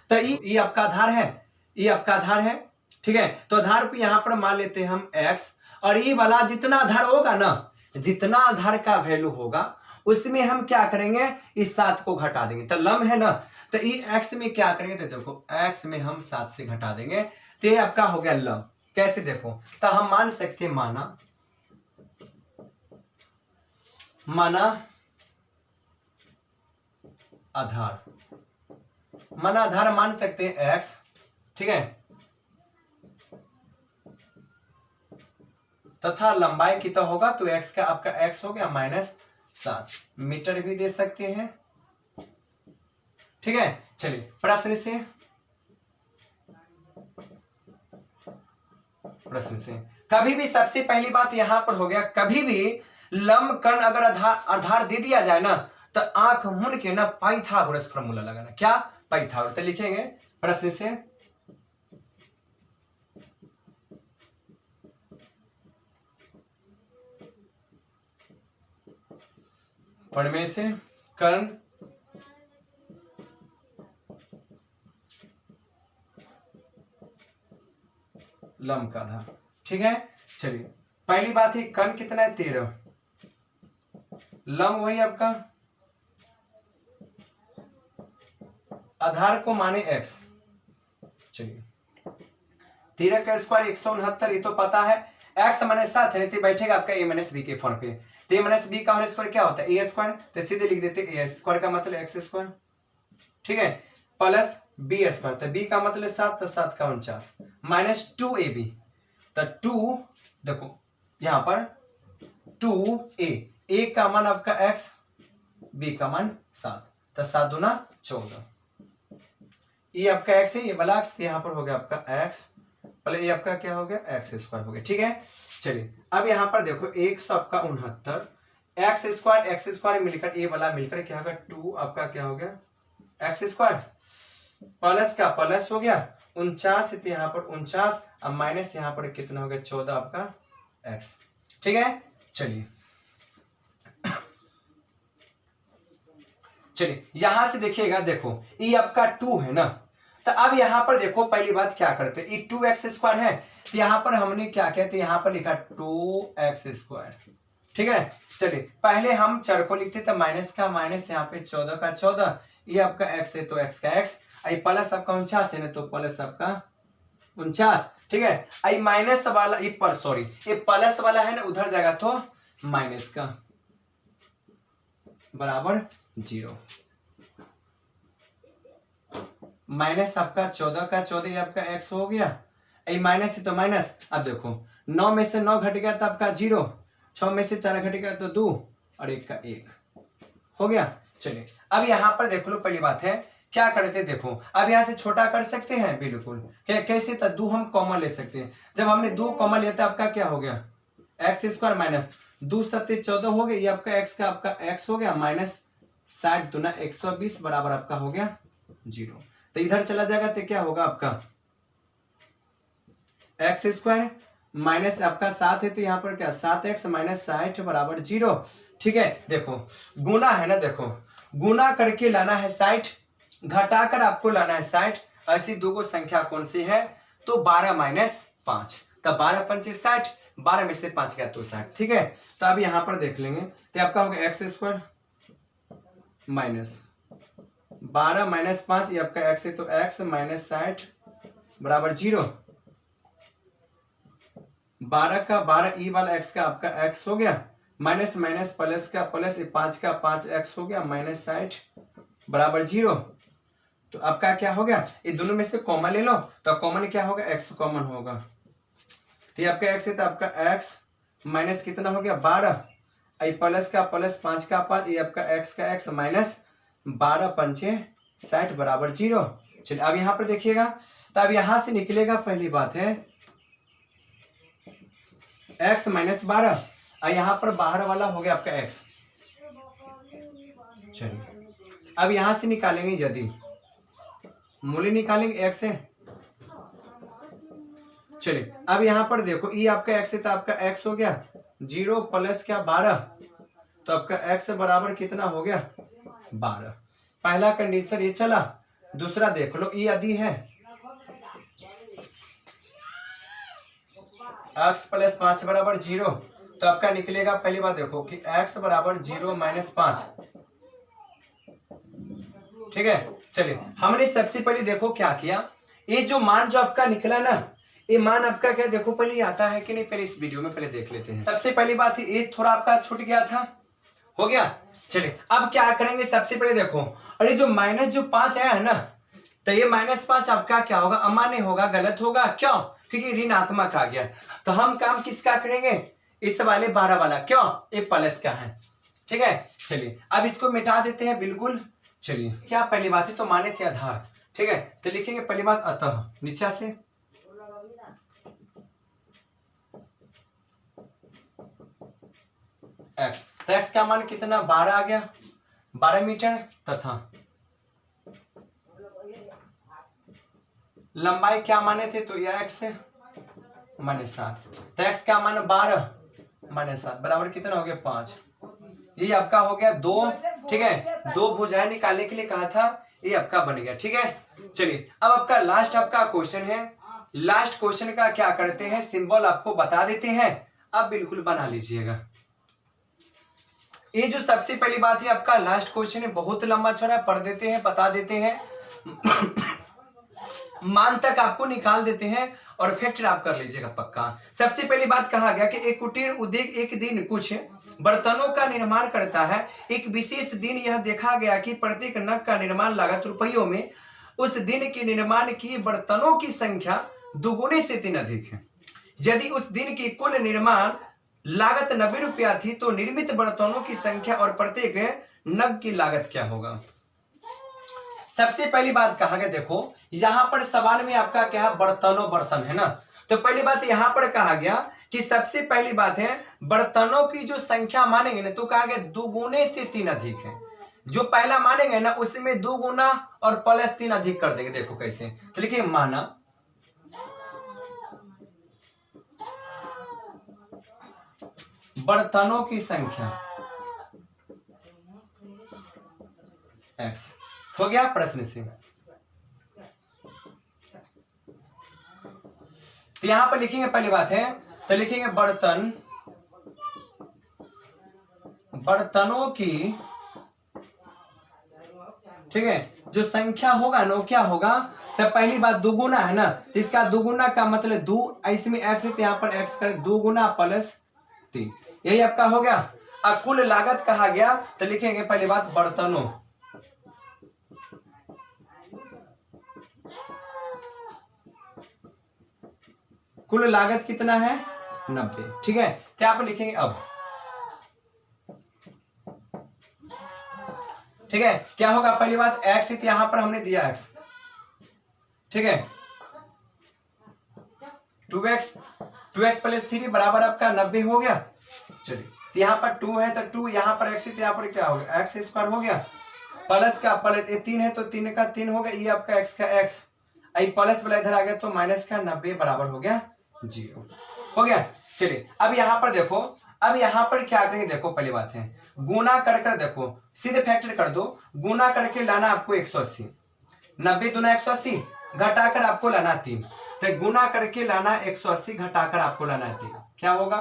तो ये आपका आधार है, ये आपका आधार है, ठीक है। तो आधार को यहां पर मान लेते हैं हम x, और ये वाला जितना आधार होगा ना, जितना आधार का वैल्यू होगा उसमें हम क्या करेंगे, इस 7 को घटा देंगे। तो लंब है ना, तो ये x में क्या करेंगे, तो देखो x में हम 7 से घटा देंगे, तो ये आपका हो गया लंब। कैसे देखो, तो हम मान सकते हैं, माना आधार, माना आधार मान सकते हैं x, ठीक है, तथा लंबाई कितना होगा, तो x का आपका x हो गया -7 मीटर भी दे सकते हैं, ठीक है। चलिए प्रश्न से कभी भी सबसे पहली बात यहां पर हो गया, कभी भी लंब कर्ण अगर आधार दे दिया जाए ना, तो आंख मूंद के ना पाइथागोरस फॉर्मूला लगाना, क्या, पाइथागोरस। तो लिखेंगे प्रश्न से, पढ़ने से कर्ण लंब का आधार, ठीक है। चलिए पहली बात है, कर्ण कितना है, 13, लंब वही आपका, आधार को माने x, चलिए 13 का स्क्वायर 169, ये तो पता है, x माने 7 है, तो बैठेगा आपका a माइनस बी के फॉर्म पे, तो a माइनस बी का होल स्क्वायर क्या होता है, a स्क्वायर, तो सीधे लिख देते a स्क्वायर का मतलब x स्क्वायर, ठीक है, प्लस b स्क्वायर, तो b का मतलब 7, तो 7 का 49 माइनस 2ab, तो 2 देखो यहां पर 2a, a का मान आपका x, b का मान 7, तो 7 दूना 14, ये आपका x है, ये वाला x, यहाँ पर हो गया आपका x, पहले ये आपका क्या हो गया, x स्क्वायर हो गया, ठीक है। चलिए अब यहाँ पर देखो 169 x स्क्वायर मिलकर ए वाला मिलकर क्या होगा, 2 आपका क्या हो गया x स्क्वायर, प्लस का प्लस हो गया 49, तो यहाँ पर 49, अब माइनस यहाँ पर कितना हो गया, 14 आपका x, ठीक है। चलिए यहां से देखिएगा, देखो ये आपका 2 है ना, तो अब यहां पर देखो पहली बात क्या करते हैं, ये 2x स्क्वायर है, तो यहां पर हमने क्या किया, तो यहां पर लिखा 2x स्क्वायर, ठीक है। चलिए पहले हम चर को लिखते, तो माइनस का माइनस, यहाँ पे 14 का 14, ये आपका x है तो x का x, आई प्लस आपका 49 है ना, तो प्लस आपका 49, ठीक है। आई माइनस वाला ये पर सॉरी ये प्लस वाला है ना, उधर जाएगा तो माइनस का बराबर 0, माइनस आपका 14 का 14, ये आपका x हो गया, ये माइनस है तो माइनस, अब देखो 9 में से 9 घट गया तो आपका 0, 6 में से 4 घट गया तो 2, और 1 का 1 हो गया, चलिए अब यहाँ पर देख लो, पहली बात है क्या करते हैं, देखो अब यहाँ से छोटा कर सकते हैं, बिल्कुल कैसे, तो 2 हम कॉमन ले सकते हैं। जब हमने 2 कॉमन लिया तो आपका क्या हो गया, एक्स स्क्वायर माइनस 2 सत्ते 14 हो गया, ये आपका एक्स का आपका एक्स हो गया, माइनस 60 दूना 120 बराबर आपका हो गया 0। तो इधर चला जाएगा तो क्या होगा आपका एक्स स्क्वायर माइनस आपका 7 है, तो यहाँ पर क्या 7x माइनस 60 बराबर 0। ठीक है, देखो गुना है ना, देखो गुना करके लाना है 60, घटाकर आपको लाना है 60। ऐसी दो को संख्या कौन सी है, तो 12 माइनस 5, तब 12 पंचे 60, 12 में से 5 गया तो 60। ठीक है, तो अब यहाँ पर देख लेंगे तो आपका होगा एक्स स्क्वायर माइनस 12 माइनस 5, ये आपका एक्स है, तो एक्स माइनस 60 बराबर 0। 12 का 12 ई वाला एक्स का आपका एक्स हो गया, माइनस माइनस प्लस का प्लस, 5 का 5 एक्स हो गया, माइनस 60 बराबर 0। तो आपका क्या हो गया, ये दोनों में से कॉमन ले लो, तो कॉमन क्या होगा, एक्स कॉमन होगा, तो ये आपका एक्स है, तो आपका एक्स माइनस कितना हो गया 12, आई प्लस का प्लस 5 का 5, ये आपका एक्स का एक्स माइनस 12 पंचे 60 बराबर 0। चलिए अब यहाँ पर देखिएगा, तो अब यहां से निकलेगा, पहली बात है x माइनस 12, और यहाँ पर बाहर वाला हो गया आपका x। चलिए अब यहां से निकालेंगे, यदि मूल्य निकालेंगे x है। चलिए अब यहाँ पर देखो ये आपका x है, तो आपका x हो गया 0 प्लस क्या 12, तो आपका x बराबर कितना हो गया 12। पहला कंडीशन ये चला, दूसरा देख लो ये यदि है x प्लस 5 बराबर 0, तो आपका निकलेगा, पहली बात देखो कि x बराबर 0 माइनस 5। ठीक है, चलिए हमने सबसे पहले देखो क्या किया, ये जो मान जो आपका निकला ना, ये मान आपका क्या देखो पहले आता है कि नहीं, पहले इस वीडियो में पहले देख लेते हैं। सबसे पहली बात है ये थोड़ा आपका छूट गया था, हो गया। चलिए अब क्या करेंगे, सबसे पहले देखो, और ये जो माइनस जो 5 आया है ना, तो ये माइनस 5 आपका क्या होगा, अमान्य होगा, गलत होगा, क्यों, क्योंकि ऋणात्मक आ गया। तो हम काम किसका करेंगे, इस वाले 12 वाला, क्यों, ये प्लस का है। ठीक है, चलिए अब इसको मिटा देते हैं, बिल्कुल। चलिए क्या पहली बात है, तो माने थे आधार। ठीक है, तो लिखेंगे पहली बात अतः, नीचे से x, तो x का मान कितना 12 आ गया, 12 मीटर, तथा लंबाई क्या माने थे, तो यह x है माने 7, तो x का मान 12 माने 7 बराबर कितना हो गया 5। ये आपका हो गया 2। ठीक है, 2 भुजाएं निकालने के लिए कहा था, ये आपका बन गया। ठीक है, चलिए अब आपका लास्ट आपका क्वेश्चन है। लास्ट क्वेश्चन का क्या करते हैं, सिंबल आपको बता देते हैं, अब बिल्कुल बना लीजिएगा। ये जो सबसे पहली बात है आपका लास्ट क्वेश्चन है, बहुत लंबा चौड़ा पढ़ देते हैं, बता देते हैं मान तक आपको निकाल देते हैं और फैक्टर आप कर लीजिएगा पक्का। सबसे पहली बात कहा गया कि एक कुटीर उद्योग एक दिन कुछ बर्तनों का निर्माण करता है। एक विशेष दिन यह देखा गया कि प्रत्येक नग का निर्माण लागत रुपयों में उस दिन के निर्माण की बर्तनों की संख्या दुगुने से 3 अधिक है। यदि उस दिन की कुल निर्माण लागत 90 रुपया थी, तो निर्मित बर्तनों की संख्या और प्रत्येक नग की लागत क्या होगा। सबसे पहली बात कहा गया, देखो यहां पर सवाल में आपका क्या है, बर्तनों बर्तन है ना, तो पहली बात यहां पर कहा गया कि सबसे पहली बात है बर्तनों की जो संख्या मानेंगे ना, तो कहा गया दुगुने से 3 अधिक है। जो पहला मानेंगे ना उसमें 2 गुना और प्लस 3 अधिक कर देंगे। देखो कैसे, तो लिखिए माना बर्तनों की संख्या x हो गया प्रश्न से। तो यहां पर लिखेंगे पहली बात है, तो लिखेंगे बर्तनों की, ठीक है, जो संख्या होगा ना वो क्या होगा, तो पहली बात दुगुना है ना, तो इसका दुगुना का मतलब 2, इसमें x है तो यहां पर x कर 2 गुना प्लस 3, यही आपका हो गया। अब कुल लागत कहा गया, तो लिखेंगे पहली बात बर्तनों, कुल लागत कितना है 90। ठीक है, तो आप लिखेंगे अब, ठीक ठीक है, क्या होगा पहली बात x, यहां पर हमने दिया x, ठीक है 2x प्लस 3 बराबर आपका 90 हो गया। चलिए तो यहाँ पर 2 है तो 2, यहाँ पर x, यहाँ पर क्या हो गया x स्क्वायर हो गया, प्लस का प्लस, ये 3 है तो 3 का 3 हो गया, ये आपका x का x, आई प्लस वाला इधर आ गया तो माइनस का 90 बराबर हो गया 0 हो गया। चलिए अब यहाँ पर देखो, अब यहाँ पर क्या करेंगे देखो, पहली बात है गुना कर देखो, सीधे फैक्टर कर दो, गुना करके लाना आपको 180, 90 दूना 180, घटाकर आपको लाना 3, तो गुना करके लाना 180, घटाकर आपको लाना 3, क्या होगा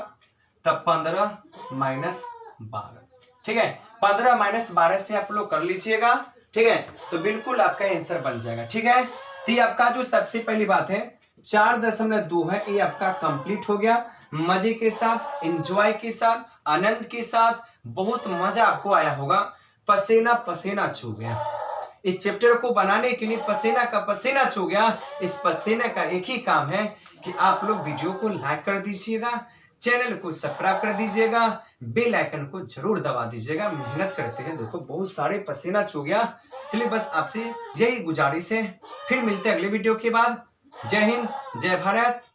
तब 15 माइनस 12, ठीक है 15 माइनस 12 से आप लोग कर लीजिएगा, ठीक है तो बिल्कुल आपका आंसर बन जाएगा। ठीक है, तो ये आपका जो सबसे पहली बात है 4.2 है, ये आपका कंप्लीट हो गया, मजे के साथ, एंजॉय के साथ, आनंद के साथ, बहुत मजा आपको आया होगा, पसीना पसीना छू गया इस चैप्टर को बनाने के लिए, पसीना का पसीना छू गया। इस पसीने का एक ही काम है कि आप लोग वीडियो को लाइक कर दीजिएगा, चैनल को सब्सक्राइब कर दीजिएगा, बेल आइकन को जरूर दबा दीजिएगा। मेहनत करते हैं, देखो बहुत सारे पसीना छू गया। चलिए बस आपसे यही गुजारिश है, फिर मिलते हैं अगले वीडियो के बाद। जय हिंद, जय भारत।